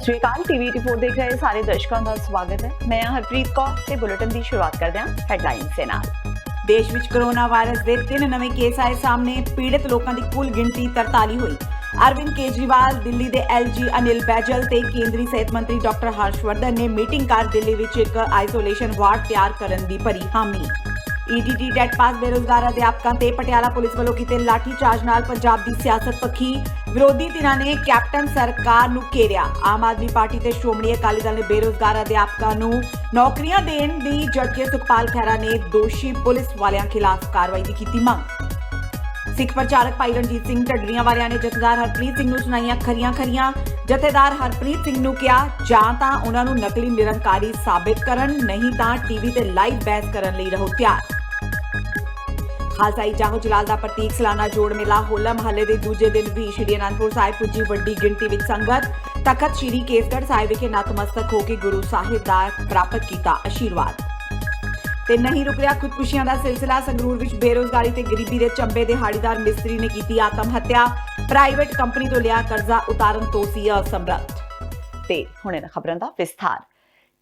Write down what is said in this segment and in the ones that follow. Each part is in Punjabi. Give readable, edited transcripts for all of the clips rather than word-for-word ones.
ਸਤਿ ਸ਼੍ਰੀ ਅਕਾਲ। ਟੀਵੀ 84 ਦੇਖ ਰਹੇ ਸਾਰੇ ਦਰਸ਼ਕਾਂ ਦਾ ਸਵਾਗਤ ਹੈ। ਮੈਂ ਹਰਪ੍ਰੀਤ ਕੌਰ ਤੇ ਬੁਲੇਟਿਨ ਦੀ ਸ਼ੁਰੂਆਤ ਕਰਦੇ ਹਾਂ ਹੈਡਲਾਈਨਸ ਦੇ ਨਾਲ। ਦੇਸ਼ ਵਿੱਚ ਕੋਰੋਨਾ ਵਾਇਰਸ ਦੇ 3 ਨਵੇਂ ਕੇਸ ਆਏ ਸਾਹਮਣੇ। ਪੀੜਤ ਲੋਕਾਂ ਦੀ ਕੁੱਲ ਗਿਣਤੀ 43 ਹੋਈ। ਅਰਵਿੰਦ ਕੇਜਰੀਵਾਲ, ਦਿੱਲੀ ਦੇ ਐਲਜੀ ਅਨਿਲ ਬੈਜਲ ਤੇ ਕੇਂਦਰੀ ਸਿਹਤ ਮੰਤਰੀ ਡਾਕਟਰ ਹਰਸ਼ਵਰਧਨ ਨੇ ਮੀਟਿੰਗ ਕਰ ਦਿੱਲੀ ਵਿੱਚ ਇੱਕ ਆਈਸੋਲੇਸ਼ਨ ਵਾਰਡ ਤਿਆਰ ਕਰਨ ਦੀ ਭਰੀ ਹਾਮੀ। ਈਟੀਟੀ ਟੈਟ ਪਾਸ ਬੇਰੁਜ਼ਗਾਰ ਅਧਿਆਪਕਾਂ ਤੇ ਪਟਿਆਲਾ ਪੁਲਿਸ ਵੱਲੋਂ ਕੀਤੇ ਲਾਠੀ ਚਾਰਜ ਨਾਲ ਪੰਜਾਬ ਦੀ ਸਿਆਸਤ ਪੱਖੀ। ਵਿਰੋਧੀ ਧਿਰਾਂ ਨੇ ਕੈਪਟਨ ਸਰਕਾਰ ਨੂੰ ਘੇਰਿਆ। ਆਮ ਆਦਮੀ ਪਾਰਟੀ ਤੇ ਸ਼੍ਰੋਮਣੀ ਅਕਾਲੀ ਦਲ ਨੇ ਬੇਰੁਜ਼ਗਾਰ ਅਧਿਆਪਕਾਂ ਨੂੰ ਨੌਕਰੀਆਂ ਦੇਣ ਦੀ ਜਦਕਿ ਸੁਖਪਾਲ ਖਹਿਰਾ ਨੇ ਦੋਸ਼ੀ ਪੁਲਿਸ ਵਾਲਿਆਂ ਖਿਲਾਫ ਕਾਰਵਾਈ ਦੀ ਕੀਤੀ ਮੰਗ। ਸਿੱਖ ਪ੍ਰਚਾਰਕ ਭਾਈ ਰਣਜੀਤ ਸਿੰਘ ਢੱਡਰੀਆਂ ਵਾਲਿਆਂ ਨੇ ਜਥੇਦਾਰ ਹਰਪ੍ਰੀਤ ਸਿੰਘ ਨੂੰ ਸੁਣਾਈਆਂ ਖਰੀਆਂ। ਜਥੇਦਾਰ ਹਰਪ੍ਰੀਤ ਸਿੰਘ ਨੂੰ ਕਿਹਾ ਜਾਂ ਤਾਂ ਉਹਨਾਂ ਨੂੰ ਨਕਲੀ ਨਿਰੰਕਾਰੀ ਸਾਬਿਤ ਕਰਨ, ਨਹੀਂ ਤਾਂ ਟੀਵੀ ਤੇ ਲਾਈਵ ਬਹਿਸ ਕਰਨ ਲਈ ਰਹੋ ਤਿਆਰ। ਖਾਲਸਾਈ ਜਾਹੋ ਜਲਾਲ ਦਾ ਪ੍ਰਤੀਕ ਸਾਲਾਨਾ ਜੋੜ ਮੇਲਾ ਹੋਲਾ ਮਹੱਲੇ ਦੇ ਦੂਜੇ ਦਿਨ ਵੀ ਸ਼੍ਰੀ ਅਨੰਦਪੁਰ ਸਾਹਿਬ ਪੁੱਜੀ ਵੱਡੀ ਗਿਣਤੀ ਵਿੱਚ ਸੰਗਤ। ਤਖਤ ਸ਼੍ਰੀ ਕੇਸਗੜ੍ਹ ਸਾਹਿਬ ਵਿਖੇ ਨਤਮਸਤਕ ਹੋ ਕੇ ਗੁਰੂ ਸਾਹਿਬ ਦਾ ਪ੍ਰਾਪਤ ਕੀਤਾ ਆਸ਼ੀਰਵਾਦ। ਤੇ ਨਹੀਂ ਰੁਕ ਰਿਹਾ ਖੁਦਕੁਸ਼ੀਆਂ ਦਾ ਸਿਲਸਿਲਾ। ਸੰਗਰੂਰ ਵਿੱਚ ਬੇਰੁਜ਼ਗਾਰੀ ਤੇ ਗਰੀਬੀ ਦੇ ਚੰਬੇ ਦਿਹਾੜੀਦਾਰ ਮਿਸਤਰੀ ਨੇ ਕੀਤੀ ਆਤਮ ਹੱਤਿਆ। ਪ੍ਰਾਈਵੇਟ ਕੰਪਨੀ ਤੋਂ ਲਿਆ ਕਰਜ਼ਾ ਉਤਾਰਨ ਤੋਂ ਸੀ ਅਸਮਰੱਥ। ਤੇ ਹੁਣ ਇਹਨਾਂ ਖਬਰਾਂ ਦਾ ਵਿਸਥਾਰ।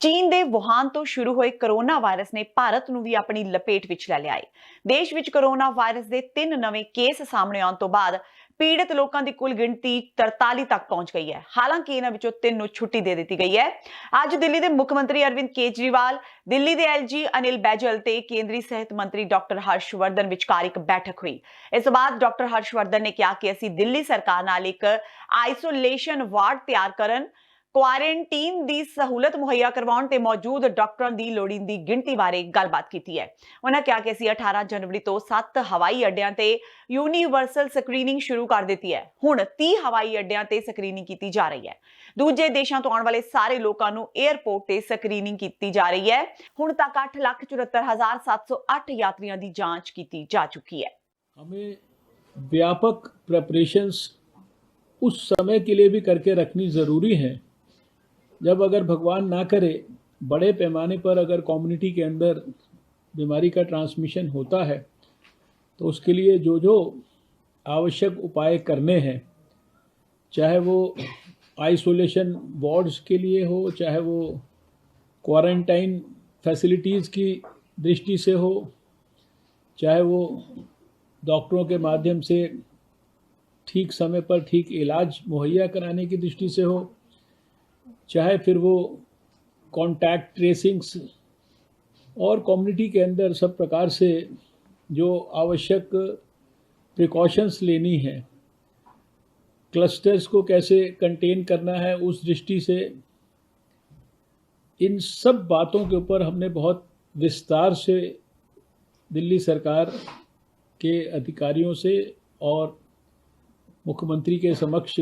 ਚੀਨ ਦੇ ਵੁਹਾਨ ਤੋਂ ਸ਼ੁਰੂ ਹੋਏ ਕੋਰੋਨਾ ਵਾਇਰਸ ਨੇ ਭਾਰਤ ਨੂੰ ਵੀ ਆਪਣੀ ਲਪੇਟ ਵਿੱਚ ਲੈ ਲਿਆ ਹੈ। ਦੇਸ਼ ਵਿੱਚ ਕੋਰੋਨਾ ਵਾਇਰਸ ਦੇ 3 ਨਵੇਂ ਕੇਸ ਸਾਹਮਣੇ ਆਉਣ ਤੋਂ ਬਾਅਦ ਪੀੜਤ ਲੋਕਾਂ ਦੀ ਕੁੱਲ ਗਿਣਤੀ 43 ਤੱਕ ਪਹੁੰਚ ਗਈ ਹੈ। ਹਾਲਾਂਕਿ ਇਹਨਾਂ ਵਿੱਚੋਂ 3 ਨੂੰ ਛੁੱਟੀ ਦੇ ਦਿੱਤੀ ਗਈ ਹੈ। ਅੱਜ ਦਿੱਲੀ ਦੇ ਮੁੱਖ ਮੰਤਰੀ ਅਰਵਿੰਦ ਕੇਜਰੀਵਾਲ, ਦਿੱਲੀ ਦੇ ਐਲਜੀ ਅਨਿਲ ਬੈਜਲ ਤੇ ਕੇਂਦਰੀ ਸਿਹਤ ਮੰਤਰੀ ਡਾਕਟਰ ਹਰਸ਼ਵਰਧਨ ਵਿਚਕਾਰ ਇੱਕ ਬੈਠਕ ਹੋਈ। ਇਸ ਤੋਂ ਬਾਅਦ ਡਾਕਟਰ ਹਰਸ਼ਵਰਧਨ ਨੇ ਕਿਹਾ ਕਿ ਅਸੀਂ ਦਿੱਲੀ ਸਰਕਾਰ ਨਾਲ ਇੱਕ ਆਈਸੋਲੇਸ਼ਨ ਵਾਰਡ ਤਿਆਰ ਕਰਨ, ਕੁਆਰੰਟੀਨ ਦੀ ਸਹੂਲਤ ਮੁਹੱਈਆ ਕਰਵਾਉਣ ਤੇ ਮੌਜੂਦ ਡਾਕਟਰਾਂ ਦੀ ਲੋੜੀਂਦੀ ਗਿਣਤੀ ਬਾਰੇ ਗੱਲਬਾਤ ਕੀਤੀ ਹੈ। ਉਹਨਾਂ ਕਿਹਾ ਕਿ ਅਸੀਂ 18 ਜਨਵਰੀ ਤੋਂ 7 ਹਵਾਈ ਅੱਡਿਆਂ ਤੇ ਯੂਨੀਵਰਸਲ ਸਕਰੀਨਿੰਗ ਸ਼ੁਰੂ ਕਰ ਦਿੱਤੀ ਹੈ। ਹੁਣ 30 ਹਵਾਈ ਅੱਡਿਆਂ ਤੇ ਸਕਰੀਨਿੰਗ ਕੀਤੀ ਜਾ ਰਹੀ ਹੈ। ਦੂਜੇ ਦੇਸ਼ਾਂ ਤੋਂ ਆਉਣ ਵਾਲੇ ਸਾਰੇ ਲੋਕਾਂ ਨੂੰ 에ਅਰਪੋਰਟ ਤੇ ਸਕਰੀਨਿੰਗ ਕੀਤੀ ਜਾ ਰਹੀ ਹੈ। ਹੁਣ ਤੱਕ 8,74,708 यात्रियों की जांच की जा चुकी है। हमें व्यापक प्रेपरेशंस उस समय के लिए भी करके रखनी ज़रूरी है जब अगर भगवान ना करे बड़े पैमाने पर अगर कम्युनिटी के अंदर बीमारी का ट्रांसमिशन होता है तो उसके लिए जो जो आवश्यक उपाय करने हैं, चाहे वो आइसोलेशन वार्ड्स के लिए हो, चाहे वो क्वारंटाइन फैसिलिटीज़ की दृष्टि से हो, चाहे वो डॉक्टरों के माध्यम से ठीक समय पर ठीक इलाज मुहैया कराने की दृष्टि से हो, चाहे फिर वो कॉन्टैक्ट ट्रेसिंग्स और कम्युनिटी के अंदर सब प्रकार से जो आवश्यक प्रिकॉशंस लेनी है, क्लस्टर्स को कैसे कंटेन करना है, उस दृष्टि से इन सब बातों के ऊपर हमने बहुत विस्तार से दिल्ली सरकार के अधिकारियों से और मुख्यमंत्री के समक्ष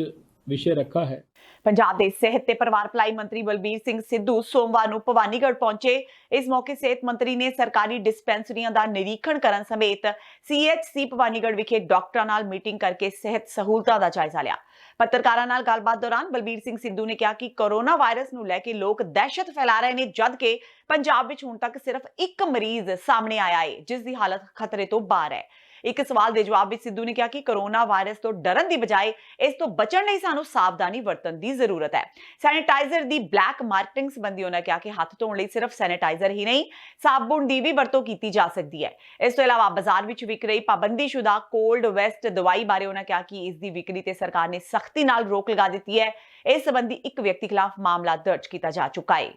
विषय रखा है। पंजाब के सेहत ते परिवार भलाई मंत्री बलबीर सिंह सिद्धू सोमवार ਨੂੰ ਭਵਾਨੀਗੜ੍ਹ ਪਹੁੰਚੇ। ਇਸ ਮੌਕੇ ਸਿਹਤ ਮੰਤਰੀ ਨੇ ਸਰਕਾਰੀ ਡਿਸਪੈਂਸਰੀਆਂ ਦਾ ਨਿਰੀਖਣ ਕਰਨ ਸਮੇਤ ਸੀਐਚਸੀ ਭਵਾਨੀਗੜ੍ਹ ਵਿਖੇ ਡਾਕਟਰਾਂ ਨਾਲ ਮੀਟਿੰਗ ਕਰਕੇ ਸਿਹਤ ਸਹੂਲਤਾਂ ਦਾ ਜਾਇਜ਼ਾ ਲਿਆ। ਪੱਤਰਕਾਰਾਂ ਨਾਲ ਗੱਲਬਾਤ ਦੌਰਾਨ ਬਲਬੀਰ ਸਿੰਘ ਸਿੱਧੂ ਨੇ ਕਿਹਾ ਕਿ ਕੋਰੋਨਾ ਵਾਇਰਸ ਨੂੰ ਲੈ ਕੇ ਲੋਕ ਦਹਿਸ਼ਤ ਫੈਲਾ ਰਹੇ ਨੇ, ਜਦਕਿ ਪੰਜਾਬ ਵਿੱਚ ਹੁਣ ਤੱਕ ਸਿਰਫ ਇੱਕ ਮਰੀਜ਼ ਸਾਹਮਣੇ ਆਇਆ ਹੈ ਜਿਸ ਦੀ ਹਾਲਤ ਖਤਰੇ ਤੋਂ ਬਾਹਰ ਹੈ। ਇੱਕ ਸਵਾਲ ਦੇ ਜਵਾਬ ਵਿੱਚ ਸਿੱਧੂ ਨੇ ਕਿਹਾ ਕਿ ਕੋਰੋਨਾ ਵਾਇਰਸ ਤੋਂ ਡਰਨ ਦੀ ਬਜਾਏ ਇਸ ਤੋਂ ਬਚਣ ਲਈ ਸਾਨੂੰ ਸਾਵਧਾਨੀ ਵਰਤਣ ਦੀ ਜ਼ਰੂਰਤ ਹੈ। ਸੈਨੀਟਾਈਜ਼ਰ ਦੀ ਬਲੈਕ ਮਾਰਕੀਟਿੰਗ ਸੰਬੰਧੀ ਉਹਨਾਂ ਕਿਹਾ ਕਿ ਹੱਥ ਧੋਣ ਲਈ ਸਿਰਫ ਸੈਨੀਟਾਈਜ਼ਰ ਹੀ ਨਹੀਂ, ਸਾਬੁਣ ਦੀ ਵੀ ਵਰਤੋਂ ਕੀਤੀ ਜਾ ਸਕਦੀ ਹੈ। ਇਸ ਤੋਂ ਇਲਾਵਾ ਬਾਜ਼ਾਰ ਵਿੱਚ ਵਿਕ ਰਹੀ ਪਾਬੰਦੀਸ਼ੁਦਾ ਕੋਲਡ ਵੈਸਟ ਦਵਾਈ ਬਾਰੇ ਉਹਨਾਂ ਕਿਹਾ ਕਿ ਇਸ ਦੀ ਵਿਕਰੀ ਤੇ ਸਰਕਾਰ ਨੇ ਸਖਤੀ ਨਾਲ ਰੋਕ ਲਗਾ ਦਿੱਤੀ ਹੈ। ਇਸ ਸੰਬੰਧੀ ਇੱਕ ਵਿਅਕਤੀ ਖਿਲਾਫ ਮਾਮਲਾ ਦਰਜ ਕੀਤਾ ਜਾ ਚੁੱਕਾ ਹੈ।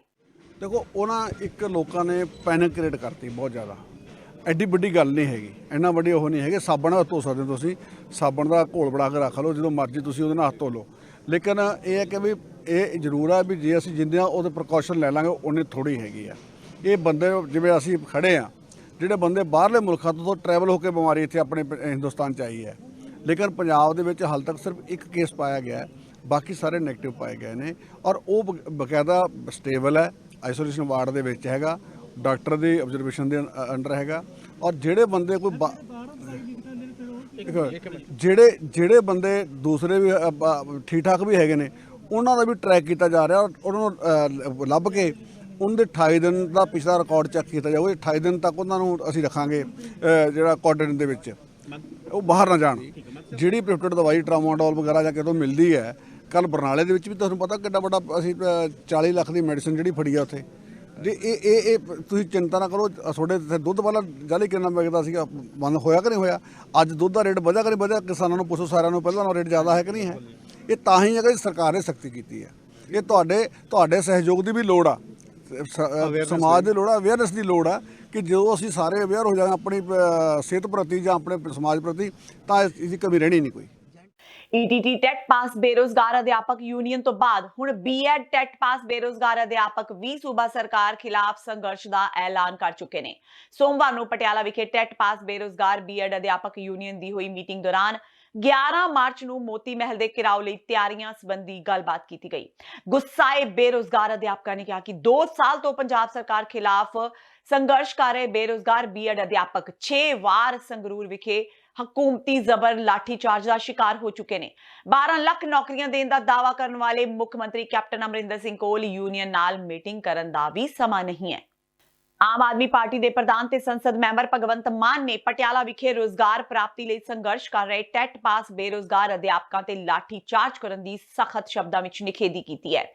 ਦੇਖੋ, ਉਹਨਾਂ ਇੱਕ ਲੋਕਾਂ ਨੇ ਪੈਨਿਕ ਕ੍ਰੀਏਟ ਕਰਤੀ ਬਹੁਤ ਜ਼ਿਆਦਾ। ਐਡੀ ਵੱਡੀ ਗੱਲ ਨਹੀਂ ਹੈਗੀ, ਇੰਨਾ ਵੱਡੀ ਉਹ ਨਹੀਂ ਹੈਗੇ। ਸਾਬਣ ਨਾਲ ਧੋ ਸਕਦੇ ਤੁਸੀਂ, ਸਾਬਣ ਦਾ ਘੋਲ ਬਣਾ ਕੇ ਰੱਖ ਲਓ, ਜਦੋਂ ਮਰਜ਼ੀ ਤੁਸੀਂ ਉਹਦੇ ਨਾਲ ਹੱਥ ਧੋ ਲਓ। ਲੇਕਿਨ ਇਹ ਹੈ ਕਿ ਵੀ ਇਹ ਜ਼ਰੂਰ ਹੈ ਵੀ ਜੇ ਅਸੀਂ ਜਿੰਨੇ ਉਹਦੇ ਪ੍ਰੀਕਾਸ਼ਨ ਲੈ ਲਾਂਗੇ ਉਨੇ ਥੋੜ੍ਹੀ ਹੈਗੀ ਆ। ਇਹ ਬੰਦੇ ਜਿਵੇਂ ਅਸੀਂ ਖੜੇ ਆ, ਜਿਹੜੇ ਬੰਦੇ ਬਾਹਰਲੇ ਮੁਲਕਾਂ ਤੋਂ ਟਰੈਵਲ ਹੋ ਕੇ ਬਿਮਾਰੀ ਇੱਥੇ ਆਪਣੇ ਹਿੰਦੁਸਤਾਨ 'ਚ ਆਈ ਹੈ, ਲੇਕਿਨ ਪੰਜਾਬ ਦੇ ਵਿੱਚ ਹਾਲ ਤੱਕ ਸਿਰਫ ਇੱਕ ਕੇਸ ਪਾਇਆ ਗਿਆ ਹੈ, ਬਾਕੀ ਸਾਰੇ ਨੈਗੇਟਿਵ ਪਾਏ ਗਏ ਨੇ। ਔਰ ਉਹ ਬਕਾਇਦਾ ਸਟੇਬਲ ਹੈ, ਆਈਸੋਲੇਸ਼ਨ ਵਾਰਡ ਦੇ ਵਿੱਚ ਹੈਗਾ, ਡਾਕਟਰ ਦੀ ਆਬਜ਼ਰਵੇਸ਼ਨ ਦੇ ਅੰਡਰ ਹੈਗਾ। ਔਰ ਜਿਹੜੇ ਬੰਦੇ ਕੋਈ ਜਿਹੜੇ ਬੰਦੇ ਦੂਸਰੇ ਵੀ ਠੀਕ ਠਾਕ ਵੀ ਹੈਗੇ ਨੇ, ਉਹਨਾਂ ਦਾ ਵੀ ਟਰੈਕ ਕੀਤਾ ਜਾ ਰਿਹਾ। ਉਹਨਾਂ ਨੂੰ ਲੱਭ ਕੇ ਉਹਨਾਂ ਦੇ 28 ਦਿਨ ਦਾ ਪਿਛਲਾ ਰਿਕਾਰਡ ਚੈੱਕ ਕੀਤਾ ਜਾਊਗਾ। 28 ਦਿਨ ਤੱਕ ਉਹਨਾਂ ਨੂੰ ਅਸੀਂ ਰੱਖਾਂਗੇ ਜਿਹੜਾ ਕੁਆਰੰਟਾਈਨ ਦੇ ਵਿੱਚ, ਉਹ ਬਾਹਰ ਨਾ ਜਾਣ। ਜਿਹੜੀ ਪ੍ਰਿਸਕ੍ਰਿਪਟਡ ਦਵਾਈ ਟਰਾਮਾਡੋਲ ਵਗੈਰਾ ਜਾਂ ਕਿਤੋਂ ਮਿਲਦੀ ਹੈ ਕੱਲ ਬਰਨਾਲੇ ਦੇ ਵਿੱਚ ਵੀ ਤੁਹਾਨੂੰ ਪਤਾ ਕਿੰਨਾ ਵੱਡਾ ਅਸੀਂ 40 ਲੱਖ ਦੀ ਮੈਡੀਸਿਨ ਜਿਹੜੀ ਫੜੀ ਆ ਉੱਥੇ। ਜੇ ਇਹ ਤੁਸੀਂ ਚਿੰਤਾ ਨਾ ਕਰੋ, ਤੁਹਾਡੇ ਇੱਥੇ ਦੁੱਧ ਵਾਲਾ ਜਾਲੀ ਕਿੰਨਾ ਵਿਕਦਾ ਸੀਗਾ, ਬੰਦ ਹੋਇਆ ਕਿ ਨਹੀਂ ਹੋਇਆ? ਅੱਜ ਦੁੱਧ ਦਾ ਰੇਟ ਵਧਿਆ ਕਿ ਨਹੀਂ ਵਧਿਆ? ਕਿਸਾਨਾਂ ਨੂੰ ਪੁੱਛੋ, ਸਾਰਿਆਂ ਨੂੰ ਪਹਿਲਾਂ ਨਾਲੋਂ ਰੇਟ ਜ਼ਿਆਦਾ ਹੈ ਕਿ ਨਹੀਂ ਹੈ? ਇਹ ਤਾਂ ਹੀ ਹੈ ਕਿ ਸਰਕਾਰ ਨੇ ਸਖਤੀ ਕੀਤੀ ਹੈ। ਇਹ ਤੁਹਾਡੇ ਸਹਿਯੋਗ ਦੀ ਵੀ ਲੋੜ ਆ, ਸਮਾਜ ਦੀ ਲੋੜ ਆ, ਅਵੇਅਰਨੈਸ ਦੀ ਲੋੜ ਆ ਕਿ ਜਦੋਂ ਅਸੀਂ ਸਾਰੇ ਅਵੇਅਰ ਹੋ ਜਾਵਾਂਗੇ ਆਪਣੀ ਸਿਹਤ ਪ੍ਰਤੀ ਜਾਂ ਆਪਣੇ ਸਮਾਜ ਪ੍ਰਤੀ, ਤਾਂ ਇਹਦੀ ਕਮੀ ਰਹਿਣੀ ਨਹੀਂ ਕੋਈ। ਈਟੀਟੀ ਟੈਟ ਪਾਸ ਬੇਰੋਜ਼ਗਾਰ ਅਧਿਆਪਕ ਯੂਨੀਅਨ ਤੋਂ ਬਾਅਦ ਹੁਣ ਬੀਐਡ ਟੈਟ ਪਾਸ ਬੇਰੋਜ਼ਗਾਰ ਅਧਿਆਪਕ ਵੀ ਸੂਬਾ ਸਰਕਾਰ ਖਿਲਾਫ ਸੰਘਰਸ਼ ਦਾ ਐਲਾਨ ਕਰ ਚੁੱਕੇ ਨੇ। ਸੋਮਵਾਰ ਨੂੰ ਪਟਿਆਲਾ ਵਿਖੇ ਟੈਟ ਪਾਸ ਬੇਰੋਜ਼ਗਾਰ ਬੀਐਡ ਅਧਿਆਪਕ ਯੂਨੀਅਨ ਦੀ ਹੋਈ ਮੀਟਿੰਗ ਦੌਰਾਨ 11 ਮਾਰਚ ਨੂੰ ਮੋਤੀ ਮਹਿਲ ਦੇ ਘਿਰਾਓ ਲਈ ਤਿਆਰੀਆਂ ਸੰਬੰਧੀ ਗੱਲਬਾਤ ਕੀਤੀ ਗਈ। ਗੁੱਸਾਏ ਬੇਰੋਜ਼ਗਾਰ ਅਧਿਆਪਕਾਂ ਨੇ ਕਿਹਾ ਕਿ 2 ਸਾਲ ਤੋਂ ਪੰਜਾਬ ਸਰਕਾਰ ਖਿਲਾਫ ਸੰਘਰਸ਼ ਕਰ ਰਹੇ ਬੇਰੋਜ਼ਗਾਰ ਬੀਐਡ ਅਧਿਆਪਕ 6 ਵਾਰ ਸੰਗਰੂਰ ਵਿਖੇ ਹਕੂਮਤੀ ਜ਼ਬਰ ਲਾਠੀਚਾਰਜ ਦਾ ਸ਼ਿਕਾਰ ਹੋ ਚੁੱਕੇ ਨੇ। 12 ਲੱਖ ਨੌਕਰੀਆਂ ਦੇਣ ਦਾ ਦਾਅਵਾ ਕਰਨ ਵਾਲੇ ਮੁੱਖ ਮੰਤਰੀ ਕੈਪਟਨ ਅਮਰਿੰਦਰ ਸਿੰਘ ਕੋਲ ਯੂਨੀਅਨ ਨਾਲ ਮੀਟਿੰਗ ਕਰਨ ਦਾ ਵੀ ਸਮਾਂ ਨਹੀਂ ਹੈ। ਆਮ ਆਦਮੀ ਪਾਰਟੀ ਦੇ ਪ੍ਰਧਾਨ ਤੇ ਸੰਸਦ ਮੈਂਬਰ ਭਗਵੰਤ ਮਾਨ ਨੇ ਪਟਿਆਲਾ ਵਿਖੇ ਰੋਜ਼ਗਾਰ ਪ੍ਰਾਪਤੀ ਲਈ ਸੰਘਰਸ਼ ਕਰ ਰਹੇ ਟੈਟ ਪਾਸ ਬੇਰੋਜ਼ਗਾਰ ਅਧਿਆਪਕਾਂ ਤੇ ਲਾਠੀਚਾਰਜ ਕਰਨ ਦੀ ਸਖਤ ਸ਼ਬਦਾਂ ਵਿੱਚ ਨਿਖੇਧੀ ਕੀਤੀ ਹੈ।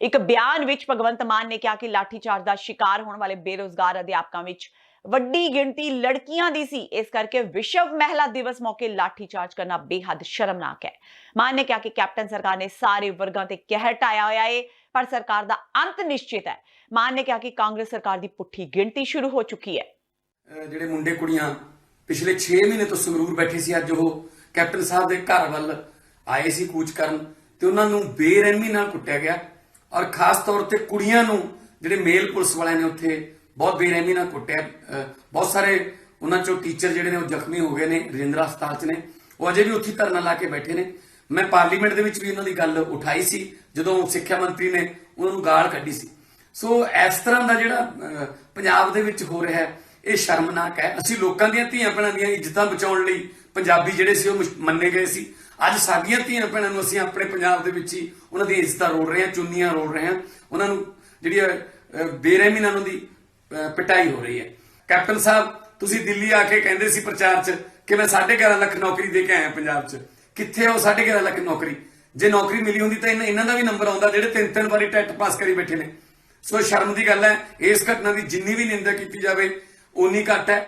ਇੱਕ ਬਿਆਨ ਵਿੱਚ ਭਗਵੰਤ ਮਾਨ ਨੇ ਕਿਹਾ ਕਿ ਲਾਠੀਚਾਰਜ ਦਾ ਸ਼ਿਕਾਰ ਹੋਣ ਵਾਲੇ ਬੇਰੋਜ਼ਗਾਰ ਅਧਿਆਪਕਾਂ ਵਿੱਚ ਵੱਡੀ ਗਿਣਤੀ ਲੜਕੀਆਂ ਦੀ ਸੀ, ਇਸ ਕਰਕੇ ਵਿਸ਼ਵ ਮਹਿਲਾ ਦਿਵਸ ਮੌਕੇ ਲਾਠੀਚਾਰਜ ਕਰਨਾ ਬੇਹੱਦ ਸ਼ਰਮਨਾਕ ਹੈ। ਮਾਨ ਨੇ ਕਿਹਾ ਕਿ ਕੈਪਟਨ ਸਰਕਾਰ ਨੇ ਸਾਰੇ ਵਰਗਾਂ ਤੇ ਕਹਿਰ ਢਾਇਆ ਹੋਇਆ ਹੈ, ਪਰ ਸਰਕਾਰ ਦਾ ਅੰਤ ਨਿਸ਼ਚਿਤ ਹੈ। ਮਾਨ ਨੇ ਕਿਹਾ ਕਿ ਕਾਂਗਰਸ ਸਰਕਾਰ ਦੀ ਪੁੱਠੀ ਗਿਣਤੀ ਸ਼ੁਰੂ ਹੋ ਚੁੱਕੀ ਹੈ। ਜਿਹੜੇ ਮੁੰਡੇ ਕੁੜੀਆਂ ਪਿਛਲੇ 6 ਮਹੀਨੇ ਤੋਂ ਸੰਗਰੂਰ ਬੈਠੇ ਸੀ, ਅੱਜ ਉਹ ਕੈਪਟਨ ਸਾਹਿਬ ਦੇ ਘਰ ਵੱਲ ਆਏ ਸੀ ਕੂਚ ਕਰਨ, ਤੇ ਉਹਨਾਂ ਨੂੰ ਬੇਰਹਿਮੀ ਨਾਲ ਕੁੱਟਿਆ ਗਿਆ। ਔਰ ਖਾਸ ਤੌਰ ਤੇ ਕੁੜੀਆਂ ਨੂੰ ਜਿਹੜੇ ਮੇਲ ਪੁਲਿਸ ਵਾਲਿਆਂ ਨੇ ਉੱਥੇ ਬਹੁਤ ਬੇਰਹਿਮੀ ਨਾਲ ਕੁੱਟਿਆ। ਬਹੁਤ ਸਾਰੇ ਉਹਨਾਂ ਚੋਂ ਟੀਚਰ ਜਿਹੜੇ ਨੇ ਉਹ ਜ਼ਖਮੀ ਹੋ ਗਏ ਨੇ, ਰਜਿੰਦਰਾ ਹਸਪਤਾਲ 'ਚ ਨੇ, ਉਹ ਅਜੇ ਵੀ ਉੱਥੇ ਧਰਨਾ ਲਾ ਕੇ ਬੈਠੇ ਨੇ। ਮੈਂ ਪਾਰਲੀਮੈਂਟ ਦੇ ਵਿੱਚ ਵੀ ਉਹਨਾਂ ਦੀ ਗੱਲ ਉਠਾਈ ਸੀ ਜਦੋਂ ਸਿੱਖਿਆ ਮੰਤਰੀ ਨੇ ਉਹਨਾਂ ਨੂੰ ਗਾਲ ਕੱਢੀ ਸੀ। ਸੋ ਇਸ ਤਰ੍ਹਾਂ ਦਾ ਜਿਹੜਾ ਪੰਜਾਬ ਦੇ ਵਿੱਚ ਹੋ ਰਿਹਾ ਹੈ, ਇਹ ਸ਼ਰਮਨਾਕ ਹੈ। ਅਸੀਂ ਲੋਕਾਂ ਦੀਆਂ ਧੀਆਂ ਭੈਣਾਂ ਦੀਆਂ ਇੱਜ਼ਤਾਂ ਬਚਾਉਣ ਲਈ ਪੰਜਾਬੀ ਜਿਹੜੇ ਸੀ ਉਹ ਮੰਨੇ ਗਏ ਸੀ। ਅੱਜ ਸਾਡੀਆਂ ਧੀਆਂ ਭੈਣਾਂ ਨੂੰ ਅਸੀਂ ਆਪਣੇ ਪੰਜਾਬ ਦੇ ਵਿੱਚ ਹੀ ਉਹਨਾਂ ਦੀਆਂ ਇੱਜ਼ਤਾਂ ਰੋਲ ਰਹੇ ਹਾਂ, ਚੁੰਨੀਆਂ ਰੋਲ ਰਹੇ ਹਾਂ, ਉਹਨਾਂ ਨੂੰ ਜਿਹੜੀ ਬੇਰਹਿਮੀ ਨਾਲ ਉਹਨਾਂ ਦੀ ਪਿਟਾਈ ਹੋ ਰਹੀ ਹੈ। ਕੈਪਟਨ ਸਾਹਿਬ, ਤੁਸੀਂ ਦਿੱਲੀ ਆ ਕੇ ਕਹਿੰਦੇ ਸੀ ਪ੍ਰਚਾਰ 'ਚ ਕਿ ਮੈਂ 11.5 ਲੱਖ ਨੌਕਰੀ ਦੇ ਕੇ ਆਇਆ ਪੰਜਾਬ 'ਚ। ਕਿੱਥੇ ਉਹ 11.5 ਲੱਖ ਨੌਕਰੀ? ਜੇ ਨੌਕਰੀ ਮਿਲੀ ਹੁੰਦੀ ਤਾਂ ਇਹਨਾਂ ਦਾ ਵੀ ਨੰਬਰ ਆਉਂਦਾ, ਜਿਹੜੇ 3 ਵਾਰੀ ਟੈਟ ਪਾਸ ਕਰੀ ਬੈਠੇ ਨੇ। ਸੋ ਸ਼ਰਮ ਦੀ ਗੱਲ ਹੈ। ਇਸ ਘਟਨਾ ਦੀ ਜਿੰਨੀ ਵੀ ਨਿੰਦਾ ਕੀਤੀ ਜਾਵੇ ਉਨੀ ਘੱਟ ਹੈ।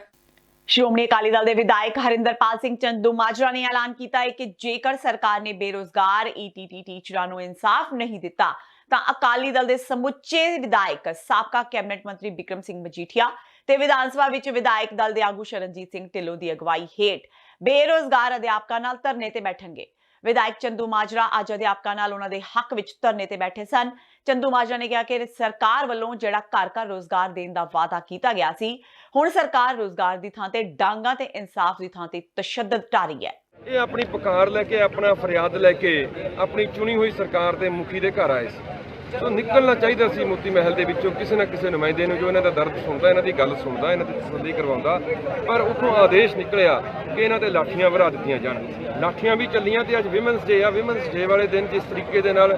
ਸ਼੍ਰੋਮਣੀ ਅਕਾਲੀ ਦਲ ਦੇ ਵਿਧਾਇਕ ਹਰਿੰਦਰਪਾਲ ਸਿੰਘ ਚੰਦੂਮਾਜਰਾ ਨੇ ਐਲਾਨ ਕੀਤਾ ਹੈ ਕਿ ਜੇਕਰ ਸਰਕਾਰ ਨੇ ਬੇਰੋਜ਼ਗਾਰ ਈਟੀਟੀ ਟੀਚਰਾਂ ਨੂੰ ਇਨਸਾਫ ਨਹੀਂ ਦਿੱਤਾ ਤਾਂ ਅਕਾਲੀ ਦਲ ਦੇ ਸਮੁੱਚੇ ਵਿਧਾਇਕ, ਸਾਬਕਾ ਕੈਬਨਿਟ ਮੰਤਰੀ ਬਿਕਰਮ ਸਿੰਘ ਮਜੀਠੀਆ ਤੇ ਵਿਧਾਨ ਸਭਾ ਵਿੱਚ ਵਿਧਾਇਕ ਦਲ ਦੇ ਆਗੂ ਸ਼ਰਨਜੀਤ ਸਿੰਘ ਢਿੱਲੋਂ ਦੀ ਅਗਵਾਈ ਹੇਠ ਬੇਰੋਜ਼ਗਾਰ ਅਧਿਆਪਕਾਂ ਨਾਲ ਧਰਨੇ ਤੇ ਬੈਠਣਗੇ। ਵਿਧਾਇਕ ਚੰਦੂਮਾਜਰਾ ਅੱਜ ਅਧਿਆਪਕਾਂ ਨਾਲ ਉਹਨਾਂ ਦੇ ਹੱਕ ਵਿੱਚ ਧਰਨੇ ਤੇ ਬੈਠੇ ਸਨ। ਚੰਦੂਮਾਜਰਾ ਨੇ ਕਿਹਾ ਕਿ ਸਰਕਾਰ ਵੱਲੋਂ ਜਿਹੜਾ ਘਰ-ਘਰ ਰੋਜ਼ਗਾਰ ਦੇਣ ਦਾ ਵਾਅਦਾ ਕੀਤਾ ਗਿਆ ਸੀ, ਹੁਣ ਸਰਕਾਰ ਰੋਜ਼ਗਾਰ ਦੀ ਥਾਂ ਤੇ ਡਾਂਗਾ ਤੇ ਇਨਸਾਫ ਦੀ ਥਾਂ ਤੇ ਤਸ਼ੱਦਦ ਢਾ ਰਹੀ ਹੈ। ਇਹ ਆਪਣੀ ਪੁਕਾਰ ਲੈ ਕੇ, ਆਪਣਾ ਫਰਿਆਦ ਲੈ ਕੇ ਆਪਣੀ ਚੁਣੀ ਹੋਈ ਸਰਕਾਰ ਦੇ ਮੁਖੀ ਦੇ ਘਰ ਆਏ ਸੀ। ਸੋ ਨਿਕਲਣਾ ਚਾਹੀਦਾ ਸੀ ਮੋਤੀ ਮਹਿਲ ਦੇ ਵਿੱਚੋਂ ਕਿਸੇ ਨਾ ਕਿਸੇ ਨੁਮਾਇੰਦੇ ਨੂੰ, ਜੋ ਇਹਨਾਂ ਦਾ ਦਰਦ ਸੁਣਦਾ, ਇਹਨਾਂ ਦੀ ਗੱਲ ਸੁਣਦਾ, ਇਹਨਾਂ ਦੀ ਤਸੱਲੀ ਕਰਵਾਉਂਦਾ। ਪਰ ਉੱਥੋਂ ਆਦੇਸ਼ ਨਿਕਲਿਆ ਕਿ ਇਹਨਾਂ ਤੇ ਲਾਠੀਆਂ ਵਰਾ ਦਿੱਤੀਆਂ ਜਾਣ। ਲਾਠੀਆਂ ਵੀ ਚੱਲੀਆਂ ਤੇ ਅੱਜ ਵਿਮਨਸ ਡੇ ਆ। ਵਿਮਨਸ ਡੇ ਵਾਲੇ ਦਿਨ ਜਿਸ ਤਰੀਕੇ ਦੇ ਨਾਲ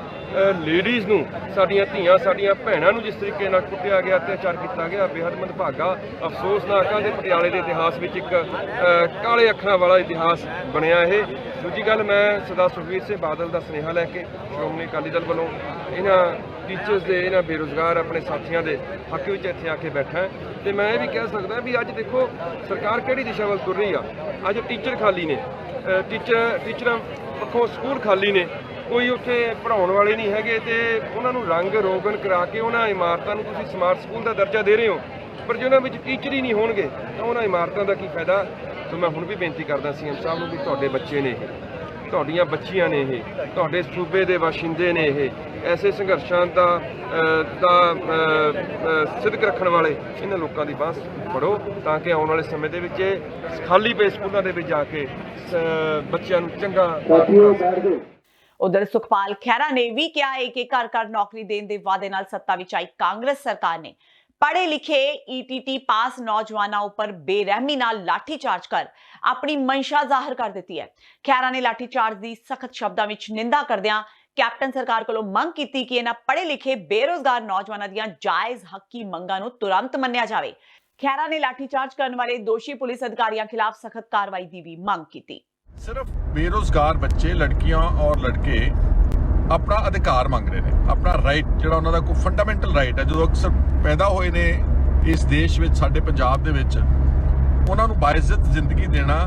ਲੇਡੀਜ਼ ਨੂੰ, ਸਾਡੀਆਂ ਧੀਆਂ, ਸਾਡੀਆਂ ਭੈਣਾਂ ਨੂੰ ਜਿਸ ਤਰੀਕੇ ਨਾਲ ਕੁੱਟਿਆ ਗਿਆ, ਅਤਿਆਚਾਰ ਕੀਤਾ ਗਿਆ, ਬੇਹੱਦ ਮੰਦਭਾਗਾ, ਅਫਸੋਸਨਾਕ ਆ। ਦੇ ਪਟਿਆਲੇ ਦੇ ਇਤਿਹਾਸ ਵਿੱਚ ਇੱਕ ਕਾਲੇ ਅੱਖਰਾਂ ਵਾਲਾ ਇਤਿਹਾਸ ਬਣਿਆ ਇਹ। ਦੂਜੀ ਗੱਲ, ਮੈਂ ਸਰਦਾਰ ਸੁਖਬੀਰ ਸਿੰਘ ਬਾਦਲ ਦਾ ਸੁਨੇਹਾ ਲੈ ਕੇ ਸ਼੍ਰੋਮਣੀ ਅਕਾਲੀ ਦਲ ਵੱਲੋਂ ਇਹਨਾਂ ਟੀਚਰਸ ਦੇ, ਇਹਨਾਂ ਬੇਰੁਜ਼ਗਾਰ ਆਪਣੇ ਸਾਥੀਆਂ ਦੇ ਹੱਕ ਵਿੱਚ ਇੱਥੇ ਆ ਕੇ ਬੈਠਾ। ਤੇ ਮੈਂ ਇਹ ਵੀ ਕਹਿ ਸਕਦਾ ਵੀ ਅੱਜ ਦੇਖੋ ਸਰਕਾਰ ਕਿਹੜੀ ਦਿਸ਼ਾ ਵੱਲ ਤੁਰ ਰਹੀ ਆ। ਅੱਜ ਟੀਚਰ ਖਾਲੀ ਨੇ, ਟੀਚਰਾਂ ਪੱਖੋਂ ਸਕੂਲ ਖਾਲੀ ਨੇ, ਕੋਈ ਉੱਥੇ ਪੜ੍ਹਾਉਣ ਵਾਲੇ ਨਹੀਂ ਹੈਗੇ ਤੇ ਉਹਨਾਂ ਨੂੰ ਰੰਗ ਰੋਗਨ ਕਰਾ ਕੇ ਉਹਨਾਂ ਇਮਾਰਤਾਂ ਨੂੰ ਤੁਸੀਂ ਸਮਾਰਟ ਸਕੂਲ ਦਾ ਦਰਜਾ ਦੇ ਰਹੇ ਹੋ, ਪਰ ਜੇ ਉਹਨਾਂ ਵਿੱਚ ਟੀਚਰ ਹੀ ਨਹੀਂ ਹੋਣਗੇ ਤਾਂ ਉਹਨਾਂ ਇਮਾਰਤਾਂ ਦਾ ਕੀ ਫਾਇਦਾ। ਸੋ ਮੈਂ ਹੁਣ ਵੀ ਬੇਨਤੀ ਕਰਦਾ ਸੀਐਮ ਸਾਹਿਬ ਨੂੰ ਵੀ ਤੁਹਾਡੇ ਬੱਚੇ ਨੇ ਇਹ, ਤੁਹਾਡੀਆਂ ਬੱਚੀਆਂ ਨੇ ਇਹ, ਤੁਹਾਡੇ ਸੂਬੇ ਦੇ ਵਾਸ਼ਿੰਦੇ ਨੇ ਇਹ, ਐਸੇ ਸੰਘਰਸ਼ਾਂ ਦਾ ਸਿੱਧਕ ਰੱਖਣ ਵਾਲੇ ਇਹਨਾਂ ਲੋਕਾਂ ਦੀ ਬਾਂਹ ਫੜੋ ਤਾਂ ਕਿ ਆਉਣ ਵਾਲੇ ਸਮੇਂ ਦੇ ਵਿੱਚ ਖਾਲੀ ਪਏ ਸਕੂਲਾਂ ਦੇ ਵਿੱਚ ਜਾ ਕੇ ਬੱਚਿਆਂ ਨੂੰ ਚੰਗਾ। ਉਧਰ ਸੁਖਪਾਲ ਖਹਿਰਾ ਨੇ ਵੀ ਕਿਹਾ ਹੈ ਕਿ ਘਰ-ਘਰ ਨੌਕਰੀ ਦੇਣ ਦੇ ਵਾਅਦੇ ਨਾਲ ਸੱਤਾ ਵਿੱਚ ਆਈ ਕਾਂਗਰਸ ਸਰਕਾਰ ਨੇ ਪੜ੍ਹੇ ਲਿਖੇ ਈਟੀਟੀ ਪਾਸ ਨੌਜਵਾਨਾਂ ਉੱਪਰ ਬੇਰਹਿਮੀ ਨਾਲ ਲਾਠੀਚਾਰਜ ਕਰ ਆਪਣੀ ਮਨਸ਼ਾ ਜ਼ਾਹਰ ਕਰ ਦਿੱਤੀ ਹੈ। ਖਹਿਰਾ ਨੇ ਲਾਠੀਚਾਰਜ ਦੀ ਸਖਤ ਸ਼ਬਦਾਂ ਵਿੱਚ ਨਿੰਦਾ ਕਰਦਿਆਂ ਕੈਪਟਨ ਸਰਕਾਰ ਕੋਲੋਂ ਮੰਗ ਕੀਤੀ ਕਿ ਇਹਨਾਂ ਪੜ੍ਹੇ ਲਿਖੇ ਬੇਰੋਜ਼ਗਾਰ ਨੌਜਵਾਨਾਂ ਦੀਆਂ ਜਾਇਜ਼ ਹੱਕੀ ਮੰਗਾਂ ਨੂੰ ਤੁਰੰਤ ਮੰਨਿਆ ਜਾਵੇ। ਖਹਿਰਾ ਨੇ ਲਾਠੀਚਾਰਜ ਕਰਨ ਵਾਲੇ ਦੋਸ਼ੀ ਪੁਲਿਸ ਅਧਿਕਾਰੀਆਂ ਖਿਲਾਫ ਸਖਤ ਕਾਰਵਾਈ ਦੀ ਵੀ ਮੰਗ ਕੀਤੀ। सिर्फ बेरोजगार बच्चे, लड़कियां और लड़के ਆਪਣਾ ਅਧਿਕਾਰ ਮੰਗ ਰਹੇ ਨੇ, ਆਪਣਾ ਰਾਈਟ ਜਿਹੜਾ ਉਹਨਾਂ ਦਾ ਕੋਈ ਫੰਡਾਮੈਂਟਲ ਰਾਈਟ ਹੈ। ਜਦੋਂ ਅਕਸਰ ਪੈਦਾ ਹੋਏ ਨੇ ਇਸ ਦੇਸ਼ ਵਿੱਚ, ਸਾਡੇ ਪੰਜਾਬ ਦੇ ਵਿੱਚ, ਉਹਨਾਂ ਨੂੰ ਬਾਇਜ਼ਤ ਜ਼ਿੰਦਗੀ ਦੇਣਾ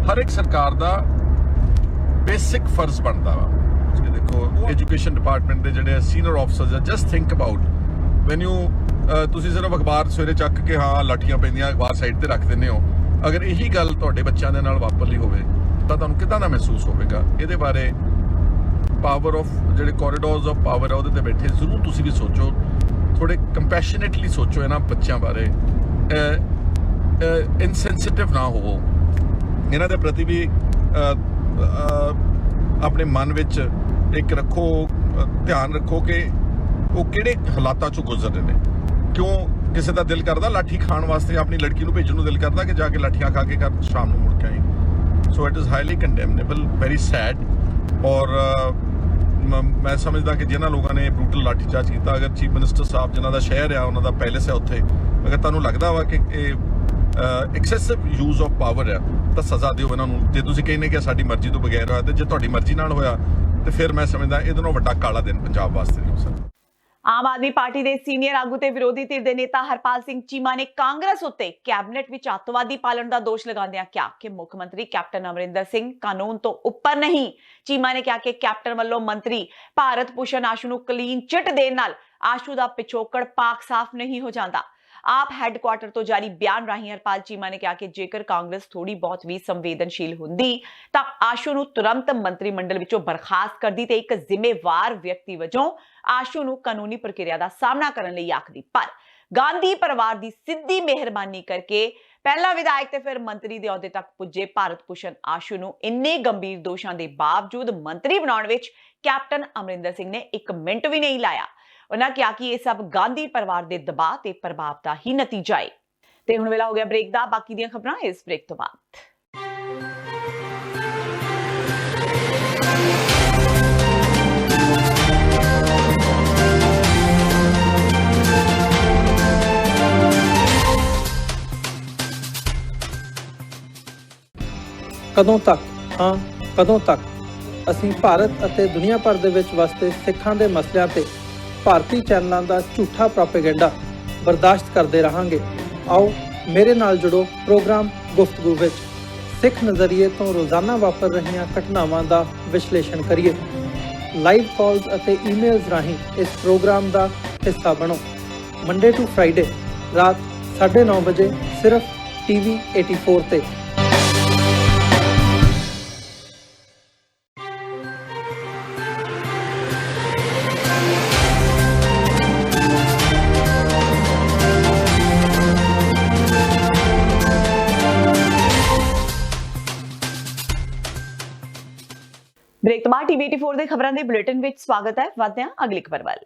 ਹਰ ਇੱਕ ਸਰਕਾਰ ਦਾ ਬੇਸਿਕ ਫਰਜ਼ ਬਣਦਾ ਵਾ। ਕਿ ਦੇਖੋ ਐਜੂਕੇਸ਼ਨ ਡਿਪਾਰਟਮੈਂਟ ਦੇ ਜਿਹੜੇ ਸੀਨੀਅਰ ਆਫਸਰਸ ਆ, just think about when you ਤੁਸੀਂ ਸਿਰਫ ਅਖਬਾਰ ਸਵੇਰੇ ਚੱਕ ਕੇ ਹਾਂ ਲਾਠੀਆਂ ਪੈਂਦੀਆਂ ਅਖਬਾਰ ਸਾਈਡ ਤੇ ਰੱਖ ਦਿੰਦੇ ਹੋ, ਅਗਰ ਇਹੀ ਗੱਲ ਤੁਹਾਡੇ ਬੱਚਿਆਂ ਦੇ ਨਾਲ ਵਾਪਰਲੀ ਹੋਵੇ ਤਾਂ ਤੁਹਾਨੂੰ ਕਿੱਦਾਂ ਦਾ ਮਹਿਸੂਸ ਹੋਵੇਗਾ। ਇਹਦੇ ਬਾਰੇ ਪਾਵਰ ਆਫ ਜਿਹੜੇ ਕੋਰੀਡੋਰਸ ਆਫ ਪਾਵਰ ਆ ਉਹਦੇ ਤੇ ਬੈਠੇ ਜ਼ਰੂਰ ਤੁਸੀਂ ਵੀ ਸੋਚੋ, ਥੋੜੇ ਕੰਪੈਸ਼ਨੇਟਲੀ ਸੋਚੋ ਇਹਨਾਂ ਬੱਚਿਆਂ ਬਾਰੇ, ਇਨਸੈਂਸਿਟਿਵ ਨਾ ਹੋਵੋ, ਇਹਨਾਂ ਦੇ ਪ੍ਰਤੀ ਵੀ ਆਪਣੇ ਮਨ ਵਿੱਚ ਇੱਕ ਰੱਖੋ, ਧਿਆਨ ਰੱਖੋ ਕਿ ਉਹ ਕਿਹੜੇ ਹਾਲਾਤਾਂ ਚੋਂ ਗੁਜ਼ਰ ਰਹੇ ਨੇ। ਕਿਉਂ ਕਿਸੇ ਦਾ ਦਿਲ ਕਰਦਾ ਲਾਠੀ ਖਾਣ ਵਾਸਤੇ, ਆਪਣੀ ਲੜਕੀ ਨੂੰ ਭੇਜਣ ਨੂੰ ਦਿਲ ਕਰਦਾ ਕਿ ਜਾ ਕੇ ਲਾਠੀਆਂ ਖਾ ਕੇ ਘਰ ਸ਼ਾਮ ਨੂੰ ਮੁੜ ਕੇ ਆਏ। So it is highly condemnable, very sad. ਔਰ ਮੈਂ ਸਮਝਦਾ ਕਿ ਜਿਨ੍ਹਾਂ ਲੋਕਾਂ ਨੇ ਬਰੂਟਲ ਲਾਠੀਚਾਰਜ ਕੀਤਾ, ਅਗਰ ਚੀਫ ਮਿਨਿਸਟਰ ਸਾਹਿਬ ਜਿਨ੍ਹਾਂ ਦਾ ਸ਼ਹਿਰ ਆ, ਉਹਨਾਂ ਦਾ ਪੈਲੇਸ ਹੈ ਉੱਥੇ, ਅਗਰ ਤੁਹਾਨੂੰ ਲੱਗਦਾ ਵਾ ਕਿ ਇਹ ਐਕਸੈਸਿਵ ਯੂਜ਼ ਆਫ ਪਾਵਰ ਆ ਤਾਂ ਸਜ਼ਾ ਦਿਓ ਇਹਨਾਂ ਨੂੰ। ਜੇ ਤੁਸੀਂ ਕਹਿੰਦੇ ਕਿ ਸਾਡੀ ਮਰਜ਼ੀ ਤੋਂ ਬਗੈਰ ਹੋਇਆ, ਤੇ ਜੇ ਤੁਹਾਡੀ ਮਰਜ਼ੀ ਨਾਲ ਹੋਇਆ ਤੇ ਫਿਰ ਮੈਂ ਸਮਝਦਾ ਇਹਦੇ ਨਾਲੋਂ ਵੱਡਾ ਕਾਲਾ ਦਿਨ ਪੰਜਾਬ ਵਾਸਤੇ ਨਹੀਂ ਹੋ ਸਕਦਾ। ਆਮ ਆਦਮੀ ਪਾਰਟੀ ਦੇ ਸੀਨੀਅਰ ਆਗੂ ਤੇ ਵਿਰੋਧੀ ਧਿਰ ਦੇ ਨੇਤਾ ਹਰਪਾਲ ਸਿੰਘ ਚੀਮਾ ਨੇ ਕਾਂਗਰਸ ਉੱਤੇ ਕੈਬਨਿਟ ਵਿੱਚ ਅੱਤਵਾਦੀ ਪਾਲਣ ਦਾ ਦੋਸ਼ ਲਗਾਉਂਦਿਆਂ ਕਿਹਾ ਕਿ ਮੁੱਖ ਮੰਤਰੀ ਕੈਪਟਨ ਅਮਰਿੰਦਰ ਸਿੰਘ ਕਾਨੂੰਨ ਤੋਂ ਉੱਪਰ ਨਹੀਂ। ਚੀਮਾ ਨੇ ਕਿਹਾ ਕਿ ਕੈਪਟਨ ਵੱਲੋਂ ਮੰਤਰੀ ਭਾਰਤ ਭੂਸ਼ਣ ਆਸ਼ੂ ਨੂੰ ਕਲੀਨ ਚਿੱਟ ਦੇਣ ਨਾਲ ਆਸ਼ੂ ਦਾ ਪਿਛੋਕੜ ਪਾਕ ਸਾਫ਼ ਨਹੀਂ ਹੋ ਜਾਂਦਾ। ਆਪ ਹੈੱਡਕੁਆਰਟਰ ਤੋਂ ਜਾਰੀ ਬਿਆਨ ਰਾਹੀਂ ਹਰਪਾਲ ਚੀਮਾ ਨੇ ਕਿਹਾ ਕਿ ਜੇਕਰ ਕਾਂਗਰਸ ਥੋੜੀ ਬਹੁਤ ਵੀ ਸੰਵੇਦਨਸ਼ੀਲ ਹੁੰਦੀ ਤਾਂ ਆਸ਼ੂ ਨੂੰ ਤੁਰੰਤ ਮੰਤਰੀ ਮੰਡਲ ਵਿੱਚੋਂ ਬਰਖਾਸਤ ਕਰਦੀ ਤੇ ਇੱਕ ਜ਼ਿੰਮੇਵਾਰ ਵਿਅਕਤੀ ਵਜੋਂ ਆਸ਼ੂ ਨੂੰ ਕਾਨੂੰਨੀ ਪ੍ਰਕਿਰਿਆ ਦਾ ਸਾਹਮਣਾ ਕਰਨ ਲਈ ਆਖਦੀ। ਪਰ ਗਾਂਧੀ ਪਰਿਵਾਰ ਦੀ ਸਿੱਧੀ ਮਿਹਰਬਾਨੀ ਕਰਕੇ ਪਹਿਲਾ ਵਿਧਾਇਕ ਤੇ ਫਿਰ ਮੰਤਰੀ ਦੇ ਅਹੁਦੇ ਤੱਕ ਪੁੱਜੇ ਭਾਰਤ ਭੂਸ਼ਣ ਆਸ਼ੂ ਨੂੰ ਇੰਨੇ ਗੰਭੀਰ ਦੋਸ਼ਾਂ ਦੇ ਬਾਵਜੂਦ ਮੰਤਰੀ ਬਣਾਉਣ ਵਿੱਚ ਕੈਪਟਨ ਅਮਰਿੰਦਰ ਸਿੰਘ ਨੇ 1 ਮਿੰਟ ਵੀ ਨਹੀਂ ਲਾਇਆ। ਉਹਨਾਂ ਕਿਹਾ ਕਿ ਇਹ ਸਭ ਗਾਂਧੀ ਪਰਿਵਾਰ ਦੇ ਦਬਾਅ ਤੇ ਪ੍ਰਭਾਵ ਦਾ ਹੀ ਨਤੀਜਾ ਹੈ। ਤੇ ਹੁਣ ਵੇਲਾ ਹੋ ਗਿਆ ਬ੍ਰੇਕ ਦਾ। ਬਾਕੀ ਦੀਆਂ ਖਬਰਾਂ ਇਸ ਬ੍ਰੇਕ ਤੋਂ ਬਾਅਦ। ਕਦੋਂ ਤੱਕ, ਹਾਂ ਕਦੋਂ ਤੱਕ ਅਸੀਂ ਭਾਰਤ ਅਤੇ ਦੁਨੀਆ ਭਰ ਦੇ ਵਿੱਚ ਵਸਦੇ ਸਿੱਖਾਂ ਦੇ ਮਸਲਿਆਂ ਤੇ ਭਾਰਤੀ ਚੈਨਲਾਂ ਦਾ ਝੂਠਾ ਪ੍ਰੋਪੇਗੈਂਡਾ ਬਰਦਾਸ਼ਤ ਕਰਦੇ ਰਹਾਂਗੇ। ਆਓ ਮੇਰੇ ਨਾਲ ਜੁੜੋ ਪ੍ਰੋਗਰਾਮ ਗੁਫ਼ਤਗੂ ਵਿੱਚ। ਸਿੱਖ ਨਜ਼ਰੀਏ ਤੋਂ ਰੋਜ਼ਾਨਾ ਵਾਪਰ ਰਹੀਆਂ ਘਟਨਾਵਾਂ ਦਾ ਵਿਸ਼ਲੇਸ਼ਣ ਕਰੀਏ। ਲਾਈਵ ਕਾਲਸ ਅਤੇ ਈਮੇਲਸ ਰਾਹੀਂ ਇਸ ਪ੍ਰੋਗਰਾਮ ਦਾ ਹਿੱਸਾ ਬਣੋ। ਮੰਡੇ ਟੂ ਫਰਾਈਡੇ ਰਾਤ 9:30 ਵਜੇ ਸਿਰਫ TV 84 ਤੇ। ਬ੍ਰੇਕ ਤੋਂ ਬਾਅਦ TV 84 ਦੇ ਖਬਰਾਂ ਦੇ ਬੁਲੇਟਿਨ ਵਿੱਚ ਸਵਾਗਤ ਹੈ। ਵਧਦੇ ਹਾਂ ਅਗਲੀ ਖਬਰ ਵੱਲ।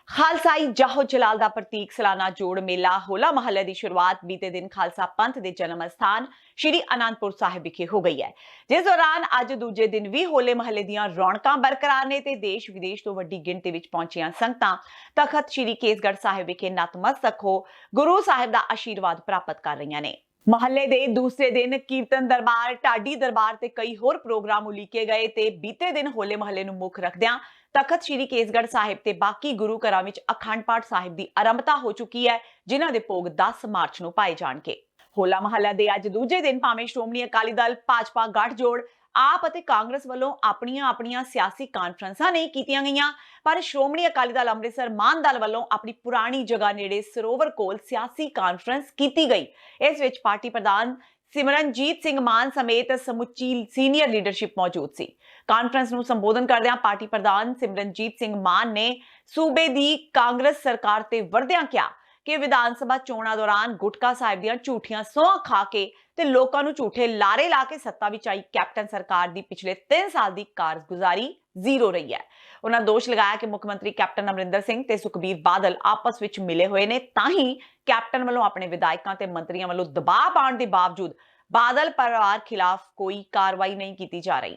ਖਾਲਸਾਈ ਜਾਹੋ ਜਲਾਲ ਦਾ ਪ੍ਰਤੀਕ ਸਾਲਾਨਾ ਜੋੜ ਮੇਲਾ ਹੋਲਾ ਮਹੱਲੇ ਦੀ ਸ਼ੁਰੂਆਤ ਬੀਤੇ ਦਿਨ ਖਾਲਸਾ ਪੰਥ ਦੇ ਜਨਮ ਸਥਾਨ ਸ਼੍ਰੀ ਅਨੰਦਪੁਰ ਸਾਹਿਬ ਵਿਖੇ ਹੋ ਗਈ ਹੈ, ਜਿਸ ਦੌਰਾਨ ਅੱਜ ਦੂਜੇ ਦਿਨ ਵੀ ਹੋਲੇ ਮਹੱਲੇ ਦੀਆਂ ਰੌਣਕਾਂ ਬਰਕਰਾਰ ਨੇ ਤੇ ਦੇਸ਼ ਵਿਦੇਸ਼ ਤੋਂ ਵੱਡੀ ਗਿਣਤੀ ਵਿੱਚ ਪਹੁੰਚੀਆਂ ਸੰਗਤਾਂ ਤਖਤ ਸ਼੍ਰੀ ਕੇਸਗੜ੍ਹ ਸਾਹਿਬ ਵਿਖੇ ਨਤਮਸਤਕ ਹੋ ਗੁਰੂ ਸਾਹਿਬ ਦਾ ਆਸ਼ੀਰਵਾਦ ਪ੍ਰਾਪਤ ਕਰ ਰਹੀਆਂ ਨੇ। ਮਹੱਲੇ ਦੇ ਦੂਸਰੇ ਦਿਨ ਕੀਰਤਨ ਦਰਬਾਰ, ਢਾਡੀ ਦਰਬਾਰ ਤੇ ਕਈ ਹੋਰ ਪ੍ਰੋਗਰਾਮ ਉਲੀਕੇ ਗਏ ਤੇ ਬੀਤੇ ਦਿਨ ਹੋਲੇ ਮਹੱਲੇ ਨੂੰ ਮੁੱਖ ਰੱਖਦਿਆਂ ਤਖਤ ਸ਼੍ਰੀ ਕੇਸਗੜ੍ਹ ਸਾਹਿਬ ਤੇ ਬਾਕੀ ਗੁਰੂ ਘਰਾਂ ਵਿੱਚ ਅਖੰਡ ਪਾਠ ਸਾਹਿਬ ਦੀ ਆਰੰਭਤਾ ਹੋ ਚੁੱਕੀ ਹੈ, ਜਿਨ੍ਹਾਂ ਦੇ ਭੋਗ 10 ਮਾਰਚ ਨੂੰ ਪਾਏ ਜਾਣਗੇ। ਹੋਲਾ ਮਹੱਲਾ ਦੇ ਅੱਜ ਦੂਜੇ ਦਿਨ ਭਾਵੇਂ ਸ਼੍ਰੋਮਣੀ ਅਕਾਲੀ ਦਲ, ਭਾਜਪਾ ਗੱਠਜੋੜ, ਆਪ ਅਤੇ ਕਾਂਗਰਸ ਵੱਲੋਂ ਆਪਣੀਆਂ ਸਿਆਸੀ ਕਾਨਫਰੰਸਾਂ ਨਹੀਂ ਕੀਤੀਆਂ ਗਈਆਂ, ਪਰ ਸ਼੍ਰੋਮਣੀ ਅਕਾਲੀ ਦਲ ਅੰਮ੍ਰਿਤਸਰ ਮਾਨ ਦਲ ਵੱਲੋਂ ਆਪਣੀ ਪੁਰਾਣੀ ਜਗ੍ਹਾ ਨੇੜੇ ਸਰੋਵਰ ਕੋਲ ਸਿਆਸੀ ਕਾਨਫਰੰਸ ਕੀਤੀ ਗਈ। ਇਸ ਵਿੱਚ ਪਾਰਟੀ ਪ੍ਰਧਾਨ ਸਿਮਰਨਜੀਤ ਸਿੰਘ ਮਾਨ ਸਮੇਤ ਸਮੁੱਚੀ ਸੀਨੀਅਰ ਲੀਡਰਸ਼ਿਪ ਮੌਜੂਦ ਸੀ। ਕਾਨਫਰੰਸ ਨੂੰ ਸੰਬੋਧਨ ਕਰਦਿਆਂ ਪਾਰਟੀ ਪ੍ਰਧਾਨ ਸਿਮਰਨਜੀਤ ਸਿੰਘ ਮਾਨ ਨੇ ਸੂਬੇ ਦੀ ਕਾਂਗਰਸ ਸਰਕਾਰ ਤੇ ਵਰਦਿਆਂ ਕਿਹਾ ਕਿ ਵਿਧਾਨ ਸਭਾ ਚੋਣਾਂ ਦੌਰਾਨ ਗੁਟਕਾ ਸਾਹਿਬ ਦੀਆਂ ਝੂਠੀਆਂ ਸਹੁੰ ਖਾ ਕੇ ਤੇ ਲੋਕਾਂ ਨੂੰ ਝੂਠੇ ਲਾਰੇ ਲਾ ਕੇ ਸੱਤਾ ਵਿੱਚ ਆਈ ਕੈਪਟਨ ਸਰਕਾਰ ਦੀ ਪਿਛਲੇ 3 ਸਾਲ ਦੀ ਕਾਰਗੁਜ਼ਾਰੀ ਜ਼ੀਰੋ ਰਹੀ ਹੈ। ਉਹਨਾਂ ਦੋਸ਼ ਲਗਾਇਆ ਕਿ ਮੁੱਖ ਮੰਤਰੀ ਕੈਪਟਨ ਅਮਰਿੰਦਰ ਸਿੰਘ ਤੇ ਸੁਖਬੀਰ ਬਾਦਲ ਆਪਸ ਵਿੱਚ ਮਿਲੇ ਹੋਏ ਨੇ, ਤਾਂ ਹੀ ਕੈਪਟਨ ਵੱਲੋਂ ਆਪਣੇ ਵਿਧਾਇਕਾਂ ਤੇ ਮੰਤਰੀਆਂ ਵੱਲੋਂ ਦਬਾਅ ਪਾਉਣ ਦੇ ਬਾਵਜੂਦ ਬਾਦਲ ਪਰਿਵਾਰ ਖਿਲਾਫ ਕੋਈ ਕਾਰਵਾਈ ਨਹੀਂ ਕੀਤੀ ਜਾ ਰਹੀ।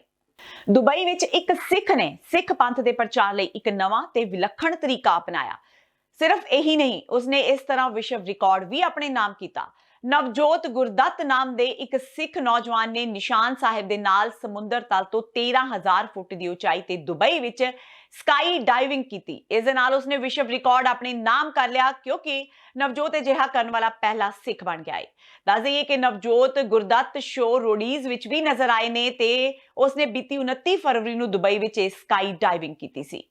ਦੁਬਈ ਵਿੱਚ ਇੱਕ ਸਿੱਖ ਨੇ ਸਿੱਖ ਪੰਥ ਦੇ ਪ੍ਰਚਾਰ ਲਈ ਇੱਕ ਨਵਾਂ ਤੇ ਵਿਲੱਖਣ ਤਰੀਕਾ ਅਪਣਾਇਆ। ਸਿਰਫ ਇਹੀ ਨਹੀਂ, ਉਸਨੇ ਇਸ ਤਰ੍ਹਾਂ ਵਿਸ਼ਵ ਰਿਕਾਰਡ ਵੀ ਆਪਣੇ ਨਾਮ ਕੀਤਾ। ਨਵਜੋਤ ਗੁਰਦੱਤ ਨਾਮ ਦੇ ਇੱਕ ਸਿੱਖ ਨੌਜਵਾਨ ਨੇ ਨਿਸ਼ਾਨ ਸਾਹਿਬ ਦੇ ਨਾਲ ਸਮੁੰਦਰ ਤਲ ਤੋਂ 13000 ਫੁੱਟ ਦੀ ਉਚਾਈ ਤੇ ਦੁਬਈ ਵਿੱਚ ਸਕਾਈ ਡਾਈਵਿੰਗ ਕੀਤੀ। ਇਸ ਦੇ ਨਾਲ ਉਸਨੇ ਵਿਸ਼ਵ ਰਿਕਾਰਡ ਆਪਣੇ ਨਾਮ ਕਰ ਲਿਆ, ਕਿਉਂਕਿ ਨਵਜੋਤ ਅਜਿਹਾ ਕਰਨ ਵਾਲਾ ਪਹਿਲਾ ਸਿੱਖ ਬਣ ਗਿਆ ਹੈ। ਦੱਸ ਦਈਏ ਕਿ ਨਵਜੋਤ ਗੁਰਦੱਤ ਸ਼ੋ ਰੋਡੀਜ਼ ਵਿੱਚ ਵੀ ਨਜ਼ਰ ਆਏ ਨੇ ਤੇ ਉਸਨੇ ਬੀਤੀ 29 ਫਰਵਰੀ ਨੂੰ ਦੁਬਈ ਵਿੱਚ ਸਕਾਈ ਡਾਈਵਿੰਗ ਕੀਤੀ ਸੀ।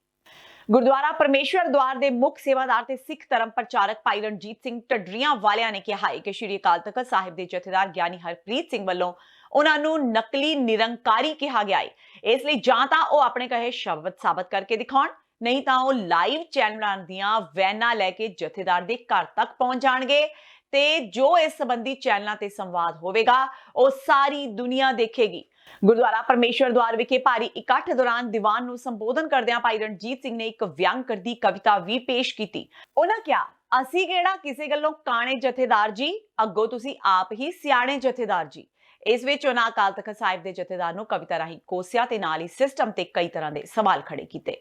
ਗੁਰਦੁਆਰਾ ਪਰਮੇਸ਼ਵਰ ਦੁਆਰ ਦੇ ਮੁੱਖ ਸੇਵਾਦਾਰ ਤੇ ਸਿੱਖ ਧਰਮ ਪ੍ਰਚਾਰਕ ਭਾਈ ਰਣਜੀਤ ਸਿੰਘ ਢੱਡਰੀਆਂ ਵਾਲਿਆਂ ਨੇ ਕਿਹਾ ਹੈ ਕਿ ਸ਼੍ਰੀ ਅਕਾਲ ਤਖਤ ਸਾਹਿਬ ਦੇ ਜਥੇਦਾਰ ਗਿਆਨੀ ਹਰਪ੍ਰੀਤ ਸਿੰਘ ਵੱਲੋਂ ਉਹਨਾਂ ਨੂੰ ਨਕਲੀ ਨਿਰੰਕਾਰੀ ਕਿਹਾ ਗਿਆ ਹੈ। ਇਸ ਲਈ ਜਾਂ ਤਾਂ ਉਹ ਆਪਣੇ ਕਹੇ ਸ਼ਬਦ ਸਾਬਤ ਕਰਕੇ ਦਿਖਾਉਣ, ਨਹੀਂ ਤਾਂ ਉਹ ਲਾਈਵ ਚੈਨਲਾਂ ਦੀਆਂ ਵੈਨਾਂ ਲੈ ਕੇ ਜਥੇਦਾਰ ਦੇ ਘਰ ਤੱਕ ਪਹੁੰਚ ਜਾਣਗੇ ਤੇ ਜੋ ਇਸ ਸੰਬੰਧੀ ਚੈਨਲਾਂ ਤੇ ਸੰਵਾਦ ਹੋਵੇਗਾ ਉਹ ਸਾਰੀ ਦੁਨੀਆ ਦੇਖੇਗੀ। ਗੁਰਦੁਆਰਾ ਪਰਮੇਸ਼ਵਰ ਦੁਆਰ ਵਿਖੇ ਭਾਰੀ ਇਕੱਠ ਦੌਰਾਨ ਦੀਵਾਨ ਨੂੰ ਸੰਬੋਧਨ ਕਰਦਿਆਂ ਭਾਈ ਰਣਜੀਤ ਸਿੰਘ ਨੇ ਇੱਕ ਵਿਅੰਗ ਕਰਦੀ ਕਵਿਤਾ ਵੀ ਪੇਸ਼ ਕੀਤੀ। ਉਹਨਾਂ ਕਿਹਾ, ਅਸੀਂ ਕਿਹੜਾ ਕਿਸੇ ਗੱਲੋਂ ਕਾਣੇ ਜਥੇਦਾਰ ਜੀ, ਅੱਗੋਂ ਤੁਸੀਂ ਆਪ ਹੀ ਸਿਆਣੇ ਜਥੇਦਾਰ ਜੀ। ਇਸ ਵਿੱਚ ਉਹਨਾਂ ਅਕਾਲ ਤਖਤ ਸਾਹਿਬ ਦੇ ਜਥੇਦਾਰ ਨੂੰ ਕਵਿਤਾ ਰਾਹੀਂ ਕੋਸਿਆ ਤੇ ਨਾਲ ਹੀ ਸਿਸਟਮ ਤੇ ਕਈ ਤਰ੍ਹਾਂ ਦੇ ਸਵਾਲ ਖੜੇ ਕੀਤੇ।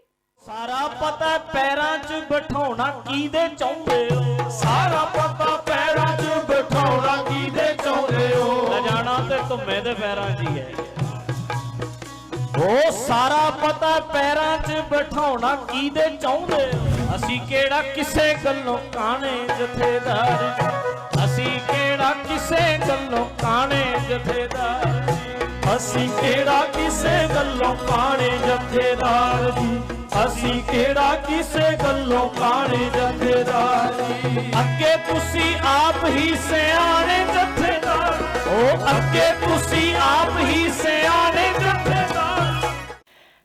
ਸਾਰਾ ਪਤਾ ਪੈਰਾਂ 'ਚ ਬਿਠਾਉਣਾ ਕਿਹਦੇ ਚਾਹੁੰਦੇ ਹੋ, ਸਾਰਾ ਪਤਾ ਪੈਰਾਂ 'ਚ ਬਿਠਾਉਣਾ ਕਿਹਦੇ ਚਾਹੁੰਦੇ ਹੋ, ਲਜਾਣਾ ਤੇ ਧੁੰਮੇ ਦੇ ਪੈਰਾਂ 'ਚ ਹੀ ਹੈ। ਉਹ ਸਾਰਾ ਪਤਾ ਪੈਰਾਂ 'ਚ ਬਿਠਾਉਣਾ ਕਿਹਦੇ ਚਾਹੁੰਦੇ ਹੋ, ਅਸੀਂ ਕਿਹੜਾ ਕਿਸੇ ਗੱਲੋਂ ਕਾਣੇ ਜਥੇਦਾਰ, ਅਸੀਂ ਕਿਹੜਾ ਕਿਸੇ ਗੱਲੋਂ ਕਾਣੇ ਜਥੇਦਾਰ, ਅਸੀਂ ਕਿਹੜਾ ਕਿਸੇ ਗੱਲੋਂ ਕਾਣੇ ਜਥੇਦਾਰ ਜੀ, ਅਸੀਂ ਕਿਹੜਾ ਕਿਸੇ ਗੱਲੋਂ ਕਾਣੇ ਜਥੇਦਾਰ ਜੀ। ਅੱਗੇ ਤੁਸੀਂ ਆਪ ਹੀ ਸਿਆਣੇ ਜਥੇਦਾਰ, ਉਹ ਅੱਗੇ ਤੁਸੀਂ ਆਪ ਹੀ ਸਿਆਣੇ ਜਥੇਦਾਰ।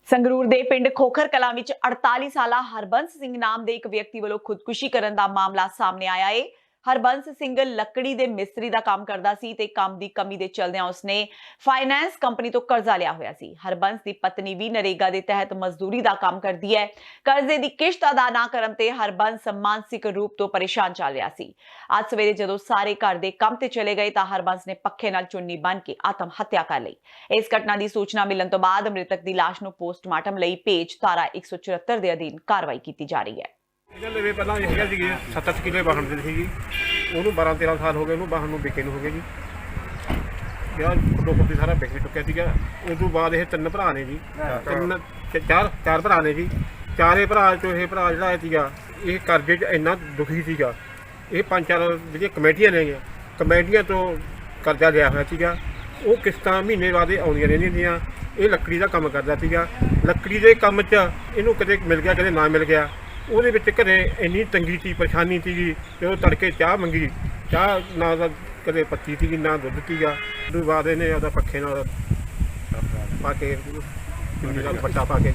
ਸੰਗਰੂਰ ਦੇ ਪਿੰਡ ਖੋਖਰ ਕਲਾਂ ਵਿੱਚ 48 ਸਾਲਾ ਹਰਬੰਸ ਸਿੰਘ ਨਾਮ ਦੇ ਇੱਕ ਵਿਅਕਤੀ ਵੱਲੋਂ ਖੁਦਕੁਸ਼ੀ ਕਰਨ ਦਾ ਮਾਮਲਾ ਸਾਹਮਣੇ ਆਇਆ ਹੈ। ਹਰਬੰਸ ਸਿੰਘ ਲੱਕੜੀ ਦੇ ਮਿਸਤਰੀ ਦਾ ਕੰਮ ਕਰਦਾ ਸੀ ਤੇ ਕੰਮ ਦੀ ਕਮੀ ਦੇ ਚਲਦਿਆਂ ਉਸਨੇ ਫਾਈਨੈਂਸ ਕੰਪਨੀ ਤੋਂ ਕਰਜ਼ਾ ਲਿਆ ਹੋਇਆ ਸੀ। ਹਰਬੰਸ ਦੀ ਪਤਨੀ ਵੀ ਨਰੇਗਾ ਦੇ ਤਹਿਤ ਮਜ਼ਦੂਰੀ ਦਾ ਕੰਮ ਕਰਦੀ ਹੈ। ਕਰਜ਼ੇ ਦੀ ਕਿਸ਼ਤ ਅਦਾ ਨਾ ਕਰਨ ਤੇ ਹਰਬੰਸ ਮਾਨਸਿਕ ਰੂਪ ਤੋਂ ਪਰੇਸ਼ਾਨ ਚੱਲ ਰਿਹਾ ਸੀ। ਅੱਜ ਸਵੇਰੇ ਜਦੋਂ ਸਾਰੇ ਘਰ ਦੇ ਕੰਮ ਤੇ ਚਲੇ ਗਏ ਤਾਂ ਹਰਬੰਸ ਨੇ ਪੱਖੇ ਨਾਲ ਚੁੰਨੀ ਬੰਨ੍ਹ ਕੇ ਆਤਮ ਹੱਤਿਆ ਕਰ ਲਈ। ਇਸ ਘਟਨਾ ਦੀ ਸੂਚਨਾ ਮਿਲਣ ਤੋਂ ਬਾਅਦ ਮ੍ਰਿਤਕ ਦੀ ਲਾਸ਼ ਨੂੰ ਪੋਸਟਮਾਰਟਮ ਲਈ ਭੇਜ ਧਾਰਾ 174 ਦੇ ਅਧੀਨ ਕਾਰਵਾਈ ਕੀਤੀ ਜਾ ਰਹੀ ਹੈ। ਇਹ ਪਹਿਲਾਂ ਇਹ ਹੈਗਾ ਸੀਗੀ 7-8 ਕਿੱਲੇ ਵਾਹਣ ਦੇ ਸੀਗੀ, ਉਹਨੂੰ 12-13 ਸਾਲ ਹੋ ਗਏ, ਉਹਨੂੰ ਵਾਹਣ ਨੂੰ ਵਿਕੇ ਨੂੰ ਹੋ ਗਏ ਜੀ। ਜਿਹੜਾ ਫੁੱਟੋ ਫੁੱਟੀ ਸਾਰਾ ਵਿਕ ਵੀ ਚੁੱਕਿਆ ਸੀਗਾ। ਉਸ ਤੋਂ ਬਾਅਦ ਇਹ 3 ਭਰਾ ਨੇ ਜੀ, ਚਾਰ ਭਰਾ ਨੇ ਜੀ। ਚਾਰੇ ਭਰਾ ਚੋਂ ਇਹ ਭਰਾ ਜਿਹੜਾ ਸੀਗਾ ਇਹ ਕਰਜ਼ੇ 'ਚ ਇੰਨਾ ਦੁਖੀ ਸੀਗਾ। ਇਹ 5-4 ਜਿਹੜੀਆਂ ਕਮੇਟੀਆਂ ਨੇ, ਕਮੇਟੀਆਂ ਤੋਂ ਕਰਜ਼ਾ ਲਿਆ ਹੋਇਆ ਸੀਗਾ। ਉਹ ਕਿਸ਼ਤਾਂ ਮਹੀਨੇ ਬਾਅਦ ਆਉਂਦੀਆਂ ਰਹਿੰਦੀਆਂ ਸੀਗੀਆਂ। ਇਹ ਲੱਕੜੀ ਦਾ ਕੰਮ ਕਰਦਾ ਸੀਗਾ। ਲੱਕੜੀ ਦੇ ਕੰਮ 'ਚ ਇਹਨੂੰ ਕਦੇ ਮਿਲ ਗਿਆ, ਕਦੇ ਨਾ ਮਿਲ ਗਿਆ। ਉਹਦੇ ਵਿੱਚ ਘਰੇ ਇੰਨੀ ਤੰਗੀ ਸੀ, ਪਰੇਸ਼ਾਨੀ ਸੀਗੀ ਕਿ ਉਹ ਤੜਕੇ ਚਾਹ ਮੰਗੀ, ਚਾਹ ਨਾ ਦਾ ਕਦੇ ਪੱਤੀ ਸੀਗੀ ਨਾ ਦੁੱਧ ਸੀਗਾ। ਉਸ ਤੋਂ ਬਾਅਦ ਇਹਨੇ ਉਹਦਾ ਪੱਖੇ ਨਾਲ ਪਾ ਕੇ ਵੱਟਾ ਪਾ ਕੇ।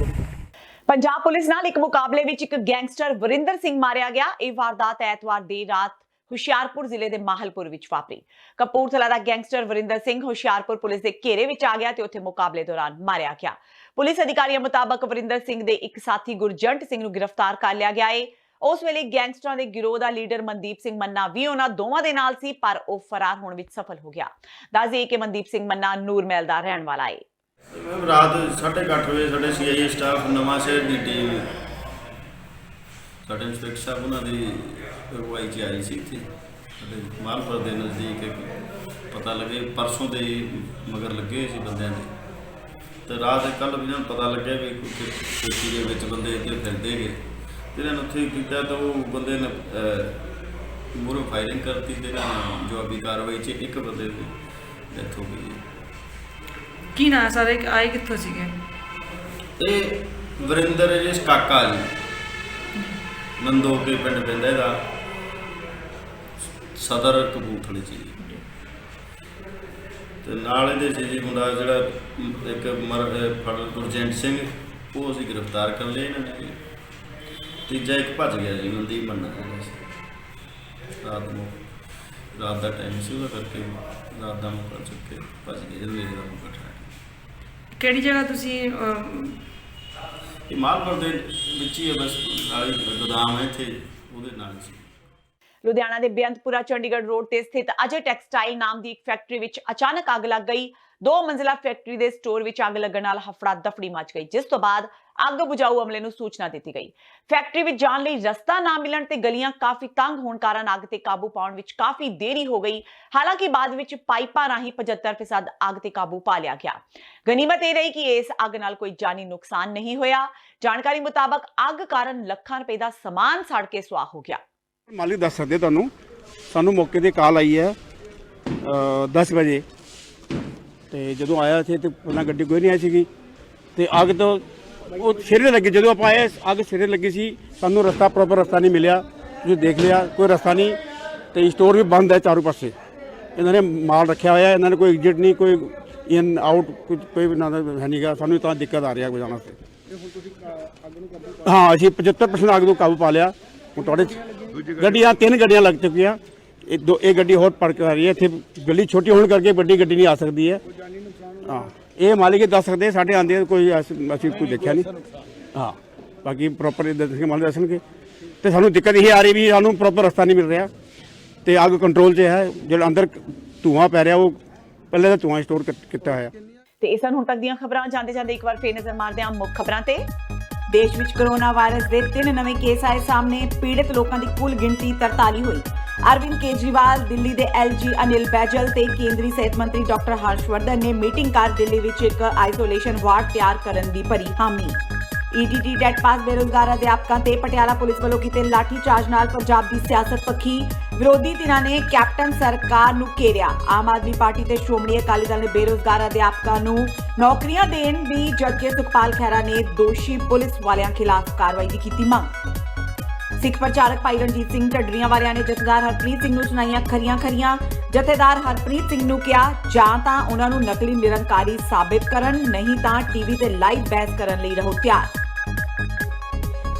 ਪੰਜਾਬ ਪੁਲਿਸ ਨਾਲ ਇੱਕ ਮੁਕਾਬਲੇ ਵਿੱਚ ਇੱਕ ਗੈਂਗਸਟਰ ਵਰਿੰਦਰ ਸਿੰਘ ਮਾਰਿਆ ਗਿਆ। ਇਹ ਵਾਰਦਾਤ ਐਤਵਾਰ ਦੇਰ ਰਾਤ ਹੁਸ਼ਿਆਰਪੁਰ ਜ਼ਿਲ੍ਹੇ ਦੇ ਮਾਹਲਪੁਰ ਵਿੱਚ ਵਾਪਰੀ। ਕਪੂਰਥਲਾ ਦਾ ਗੈਂਗਸਟਰ ਵਰਿੰਦਰ ਸਿੰਘ ਹੁਸ਼ਿਆਰਪੁਰ ਪੁਲਿਸ ਦੇ ਘੇਰੇ ਵਿੱਚ ਆ ਗਿਆ ਤੇ ਉੱਥੇ ਮੁਕਾਬਲੇ ਦੌਰਾਨ ਮਾਰਿਆ ਗਿਆ। ਪੁਲਿਸ ਅਧਿਕਾਰੀਆਂ ਮੁਤਾਬਕ ਵਰਿੰਦਰ ਸਿੰਘ ਦੇ ਇੱਕ ਸਾਥੀ ਗੁਰਜੰਟ ਸਿੰਘ ਨੂੰ ਗ੍ਰਿਫਤਾਰ ਕਰ ਲਿਆ ਗਿਆ ਹੈ। ਉਸ ਵੇਲੇ ਗੈਂਗਸਟਰਾਂ ਦੇ ਗਿਰੋਹ ਦਾ ਲੀਡਰ ਮਨਦੀਪ ਸਿੰਘ ਮੰਨਾ ਵੀ ਉਹਨਾਂ ਦੋਵਾਂ ਦੇ ਨਾਲ ਸੀ, ਪਰ ਉਹ ਫਰਾਰ ਹੋਣ ਵਿੱਚ ਸਫਲ ਹੋ ਗਿਆ। ਦੱਸ ਦਈਏ ਕਿ ਮਨਦੀਪ ਸਿੰਘ ਮੰਨਾ ਨੂਰਮਹਿਲ ਦਾ ਰਹਿਣ ਵਾਲਾ ਹੈ। ਰਾਤ 8:30 ਵਜੇ ਸਾਡੇ CIA ਸਟਾਫ ਨਵਾਂ ਸ਼ਹਿਰ ਦੀ ਟੀਮ ਸਾਡੇ ਇੰਸਪੈਕਟਰ ਸਾਹਿਬ ਉਹਨਾਂ ਦੀ ਅਗਵਾਈ 'ਚ ਆਈ ਸੀ ਇੱਥੇ ਸਾਡੇ ਮਾਲਪੁਰ ਦੇ ਨਜ਼ਦੀਕ। ਪਤਾ ਲੱਗੇ ਪਰਸੋਂ ਦੇ ਮਗਰ ਲੱਗੇ ਸੀ ਬੰਦਿਆਂ ਦੇ, ਤੇ ਰਾਤ ਕੱਲ੍ਹ ਵੀ ਇਹਨਾਂ ਨੂੰ ਪਤਾ ਲੱਗਿਆ ਵੀ ਖੇਤੀ ਦੇ ਵਿੱਚ ਬੰਦੇ ਇੱਥੇ ਫਿਰਦੇ ਗਏ। ਇਹਨਾਂ ਨੂੰ ਉੱਥੇ ਕੀਤਾ ਤਾਂ ਉਹ ਬੰਦੇ ਨੇ ਮੂਹਰੋਂ ਫਾਇਰਿੰਗ ਕਰਤੀ ਤੇ ਜਵਾਬੀ ਕਾਰਵਾਈ 'ਚ ਇੱਕ ਬੰਦੇ ਦੀ ਡੈਥ ਹੋ ਗਈ। ਕੀ ਨਾਂ ਸਾਰੇ ਆਏ ਕਿੱਥੋਂ ਸੀਗੇ? ਇਹ ਵਰਿੰਦਰ ਜੀ ਕਾਕਾ ਜੀ, ਨੰਦੋਕੇ ਪਿੰਡ ਪੈਂਦਾ ਇਹਦਾ, ਸਦਰ ਕਪੂਰਥਲੇ 'ਚ ਜੀ। ਤੇ ਨਾਲ ਇਹਦੇ 'ਚ ਜੀ ਮੁੰਡਾ ਜਿਹੜਾ ਇੱਕ ਗੁਰਜੰਟ ਸਿੰਘ, ਉਹ ਅਸੀਂ ਗ੍ਰਿਫਤਾਰ ਕਰ ਲਿਆ ਇਹਨਾਂ ਨੇ। ਤੀਜਾ ਇੱਕ ਭੱਜ ਗਿਆ ਜੀ, ਮਨਦੀਪ ਮੰਨਾ ਜਿਹੜਾ ਸੀ। ਰਾਤ ਦਾ ਟਾਈਮ ਸੀ, ਉਹਦਾ ਕਰਕੇ ਰਾਤ ਦਾ ਮੌਕਾ ਚੁੱਕ ਕੇ ਭੱਜ ਗਏ ਜਦੋਂ ਇਹਦਾ ਮੌਕਾ ਠਾਇਆ। ਕਿਹੜੀ ਜਗ੍ਹਾ ਤੁਸੀਂ? ਇਹ ਮਾਲਪੁਰ ਦੇ ਵਿੱਚ ਹੀ ਹੈ, ਬਸ ਨਾਲ ਹੀ ਗੋਦਾਮ ਹੈ ਇੱਥੇ, ਉਹਦੇ ਨਾਲ ਸੀ। ਲੁਧਿਆਣਾ ਦੇ ਬੇਅੰਤਪੁਰਾ ਚੰਡੀਗੜ੍ਹ ਰੋਡ ਤੇ ਸਥਿਤ ਅਜੇ ਟੈਕਸਟਾਈਲ ਨਾਮ ਦੀ ਇੱਕ ਫੈਕਟਰੀ ਵਿੱਚ ਅਚਾਨਕ ਅੱਗ ਲੱਗ ਗਈ। 2 ਮੰਜ਼ਿਲਾ ਫੈਕਟਰੀ ਦੇ ਸਟੋਰ ਵਿੱਚ ਅੱਗ ਲੱਗਣ ਨਾਲ ਹਫੜਾ ਦਫੜੀ ਮਚ ਗਈ, ਜਿਸ ਤੋਂ ਬਾਅਦ ਅੱਗ ਬੁਝਾਊ ਅਮਲੇ ਨੂੰ ਸੂਚਨਾ ਦਿੱਤੀ ਗਈ। ਫੈਕਟਰੀ ਵਿੱਚ ਜਾਣ ਲਈ ਰਸਤਾ ਨਾ ਮਿਲਣ ਤੇ ਗਲੀਆਂ ਕਾਫੀ ਤੰਗ ਹੋਣ ਕਾਰਨ ਅੱਗ ਤੇ ਕਾਬੂ ਪਾਉਣ ਵਿੱਚ ਕਾਫੀ ਦੇਰੀ ਹੋ ਗਈ। ਹਾਲਾਂਕਿ ਬਾਅਦ ਵਿੱਚ ਪਾਈਪਾਂ ਰਾਹੀਂ 75% ਅੱਗ ਤੇ ਕਾਬੂ ਪਾ ਲਿਆ ਗਿਆ। ਗਨੀਮਤ ਇਹ ਰਹੀ ਕਿ ਇਸ ਅੱਗ ਨਾਲ ਕੋਈ ਜਾਨੀ ਨੁਕਸਾਨ ਨਹੀਂ ਹੋਇਆ। ਜਾਣਕਾਰੀ ਮੁਤਾਬਕ ਅੱਗ ਕਾਰਨ ਲੱਖਾਂ ਰੁਪਏ ਦਾ ਸਮਾਨ ਸੜ ਕੇ ਸੁਆਹ ਹੋ ਗਿਆ। ਮਾਲਿਕ ਦੱਸ ਸਕਦੇ ਤੁਹਾਨੂੰ, ਸਾਨੂੰ ਮੌਕੇ ਤੇ ਕਾਲ ਆਈ ਹੈ 10 ਵਜੇ ਤੇ ਜਦੋਂ ਆਇਆ ਇੱਥੇ ਤੇ ਪਹਿਲਾਂ ਗੱਡੀ ਕੋਈ ਨਹੀਂ ਆਈ ਸੀਗੀ ਤੇ ਅੱਗ ਤੋਂ ਉਹ ਸਿਰੇ ਲੱਗੀ। ਜਦੋਂ ਆਪਾਂ ਆਏ ਅੱਗ ਸਿਰੇ ਲੱਗੀ ਸੀ, ਸਾਨੂੰ ਰਸਤਾ ਪ੍ਰੋਪਰ ਰਸਤਾ ਨਹੀਂ ਮਿਲਿਆ। ਤੁਸੀਂ ਦੇਖ ਲਿਆ ਕੋਈ ਰਸਤਾ ਨਹੀਂ ਤੇ ਸਟੋਰ ਵੀ ਬੰਦ ਹੈ ਚਾਰੋਂ ਪਾਸੇ। ਇਹਨਾਂ ਨੇ ਮਾਲ ਰੱਖਿਆ ਹੋਇਆ, ਇਹਨਾਂ ਨੇ ਕੋਈ ਐਗਜ਼ਿਟ ਨਹੀਂ, ਕੋਈ ਇਨ ਆਊਟ ਕੋਈ ਨਾ ਹੈ ਨਹੀਂਗਾ। ਸਾਨੂੰ ਤਾਂ ਦਿੱਕਤ ਆ ਰਹੀ ਹੈ ਗੁਜ਼ਾਰਨ ਵਾਸਤੇ। ਹਾਂ, ਅਸੀਂ 75% ਅੱਗ ਨੂੰ ਕਾਬੂ ਪਾ ਲਿਆ। ਹੁਣ ਤੁਹਾਡੇ ਗੱਡੀਆਂ 3 ਗੱਡੀਆਂ ਲੱਗ ਚੁੱਕੀਆਂ। ਇਹ ਗੱਡੀ ਹੋਰ ਪੜਕ ਆ ਰਹੀ ਹੈ। ਇੱਥੇ ਗਲੀ ਛੋਟੀ ਹੋਣ ਕਰਕੇ ਵੱਡੀ ਗੱਡੀ ਨਹੀਂ ਆ ਸਕਦੀ ਹੈ। ਹਾਂ, ਇਹ ਮਾਲਿਕ ਹੀ ਦੱਸ ਸਕਦੇ, ਸਾਡੇ ਆਉਂਦੇ ਕੋਈ ਅਸੀਂ ਕੋਈ ਦੇਖਿਆ ਨਹੀਂ। ਹਾਂ, ਬਾਕੀ ਪ੍ਰੋਪਰ ਦੱਸਣਗੇ, ਮਾਲਿਕ ਦੱਸਣਗੇ। ਤੇ ਸਾਨੂੰ ਦਿੱਕਤ ਇਹ ਆ ਰਹੀ ਵੀ ਸਾਨੂੰ ਪ੍ਰੋਪਰ ਰਸਤਾ ਨਹੀਂ ਮਿਲ ਰਿਹਾ ਤੇ ਅੱਗ ਕੰਟਰੋਲ 'ਚ ਹੈ। ਜਿਹੜਾ ਅੰਦਰ ਧੂੰਆਂ ਪੈ ਰਿਹਾ ਉਹ ਪਹਿਲੇ ਤਾਂ ਧੂੰਆਂ ਸਟੋਰ ਕੀਤਾ ਹੋਇਆ। ਤੇ ਇਹ ਸਨ ਹੁਣ ਤੱਕ ਦੀਆਂ ਖਬਰਾਂ। ਜਾਂਦੇ ਇੱਕ ਵਾਰ ਫੇਰ ਨਜ਼ਰ ਮਾਰਦੇ ਹਾਂ ਮੁੱਖ ਖਬਰਾਂ ਤੇ। ਦੇਸ਼ ਵਿੱਚ ਕੋਰੋਨਾ ਵਾਇਰਸ ਦੇ 3 ਨਵੇਂ ਕੇਸ ਆਏ ਸਾਹਮਣੇ। ਪੀੜਤ ਲੋਕਾਂ ਦੀ ਕੁੱਲ ਗਿਣਤੀ 43 ਹੋਈ। ਅਰਵਿੰਦ ਕੇਜਰੀਵਾਲ, ਦਿੱਲੀ ਦੇ LG ਅਨਿਲ ਬੈਜਲ ਤੇ ਕੇਂਦਰੀ ਸਿਹਤ ਮੰਤਰੀ ਡਾਕਟਰ ਹਰਸ਼ਵਰਧਨ ਨੇ ਮੀਟਿੰਗ ਕਰ ਦਿੱਲੀ ਵਿੱਚ ਇੱਕ ਆਈਸੋਲੇਸ਼ਨ ਵਾਰਡ ਤਿਆਰ ਕਰਨ ਦੀ ਭਰੀ ਹਾਮੀ। ETT ਟੈਟ ਪਾਸ ਬੇਰੁਜ਼ਗਾਰ ਅਧਿਆਪਕਾਂ ਤੇ ਪਟਿਆਲਾ ਪੁਲਿਸ ਵੱਲੋਂ ਕੀਤੇ ਲਾਠੀ ਚਾਰਜ ਨਾਲ ਪੰਜਾਬ ਦੀ ਸਿਆਸਤ ਪੱਖੀ। ਵਿਰੋਧੀ ਧਿਰਾਂ ਨੇ ਕੈਪਟਨ ਸਰਕਾਰ ਨੂੰ ਘੇਰਿਆ। ਆਮ ਆਦਮੀ ਪਾਰਟੀ ਤੇ ਸ਼੍ਰੋਮਣੀ ਅਕਾਲੀ ਦਲ ਨੇ ਬੇਰੁਜ਼ਗਾਰ ਅਧਿਆਪਕਾਂ ਨੂੰ ਨੌਕਰੀਆਂ ਦੇਣ ਦੀ, ਜਦਕਿ ਸੁਖਪਾਲ ਖਹਿਰਾ ਨੇ ਦੋਸ਼ੀ ਪੁਲਿਸ ਵਾਲਿਆਂ ਖਿਲਾਫ ਕਾਰਵਾਈ ਦੀ ਕੀਤੀ ਮੰਗ। ਸਿੱਖ ਪ੍ਰਚਾਰਕ ਭਾਈ ਰਣਜੀਤ ਸਿੰਘ ਢੱਡਰੀਆਂ ਵਾਲਿਆਂ ਨੇ ਜਥੇਦਾਰ ਹਰਪ੍ਰੀਤ ਸਿੰਘ ਨੂੰ ਸੁਣਾਈਆਂ ਖਰੀਆਂ। ਜਥੇਦਾਰ ਹਰਪ੍ਰੀਤ ਸਿੰਘ ਨੂੰ ਕਿਹਾ ਜਾਂ ਤਾਂ ਉਹਨਾਂ ਨੂੰ ਨਕਲੀ ਨਿਰੰਕਾਰੀ ਸਾਬਿਤ ਕਰਨ, ਨਹੀਂ ਤਾਂ ਟੀਵੀ ਤੇ ਲਾਈਵ ਬਹਿਸ ਕਰਨ ਲਈ ਰਹੋ ਤਿਆਰ।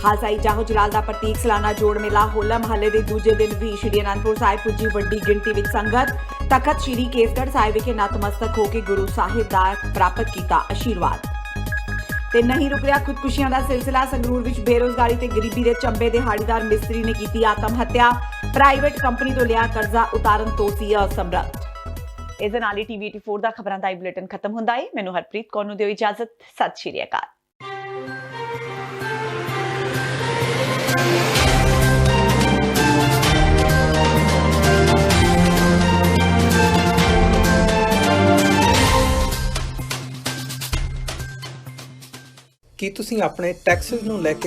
ਖਾਲਸਾ ਜਾਹੋ ਜਲਾਲ ਦਾ ਪ੍ਰਤੀਕ ਸਾਲਾਨਾ ਜੋੜ ਮੇਲਾ ਹੋਲਾ ਮਹੱਲੇ ਦੇ ਦੂਜੇ ਦਿਨ ਵੀ ਸ਼੍ਰੀ ਅਨੰਦਪੁਰ ਸਾਹਿਬ ਪੁੱਜੀ ਵੱਡੀ ਗਿਣਤੀ ਵਿੱਚ ਸੰਗਤ। ਤਖਤ ਸ਼੍ਰੀ ਕੇਸਗੜ੍ਹ ਸਾਹਿਬ ਵਿਖੇ ਨਤਮਸਤਕ ਹੋ ਕੇ ਗੁਰੂ ਸਾਹਿਬ ਦਾ ਪ੍ਰਾਪਤ ਕੀਤਾ ਆਸ਼ੀਰਵਾਦ। ਤੇ ਨਹੀਂ ਰੁਕ ਰਿਹਾ ਖੁਦਕੁਸ਼ੀਆਂ ਦਾ ਸਿਲਸਿਲਾ। ਸੰਗਰੂਰ ਵਿੱਚ ਬੇਰੋਜ਼ਗਾਰੀ ਤੇ ਗਰੀਬੀ ਦੇ ਚੰਬੇ ਦਿਹਾੜੀਦਾਰ ਮਿਸਤਰੀ ਨੇ ਕੀਤੀ ਆਤਮ ਹੱਤਿਆ। ਪ੍ਰਾਈਵੇਟ ਕੰਪਨੀ ਤੋਂ ਲਿਆ ਕਰਜ਼ਾ ਉਤਾਰਨ ਤੋਂ ਸੀ ਅਸਮਰੱਥ। ਇਸ ਦੇ ਨਾਲ ਹੀ TV 84 ਦਾ ਖਬਰਾਂ ਦਾ ਬੁਲੇਟਿਨ ਖਤਮ ਹੁੰਦਾ ਹੈ। ਮੈਨੂੰ ਹਰਪ੍ਰੀਤ ਕੌਰ ਨੂੰ ਦਿਓ ਇਜਾਜ਼ਤ। ਸਤਿ ਸ਼੍ਰੀ ਅਕਾਲ। ਕੀ ਤੁਸੀਂ ਆਪਣੇ ਟੈਕਸਸ ਨੂੰ ਲੈ ਕੇ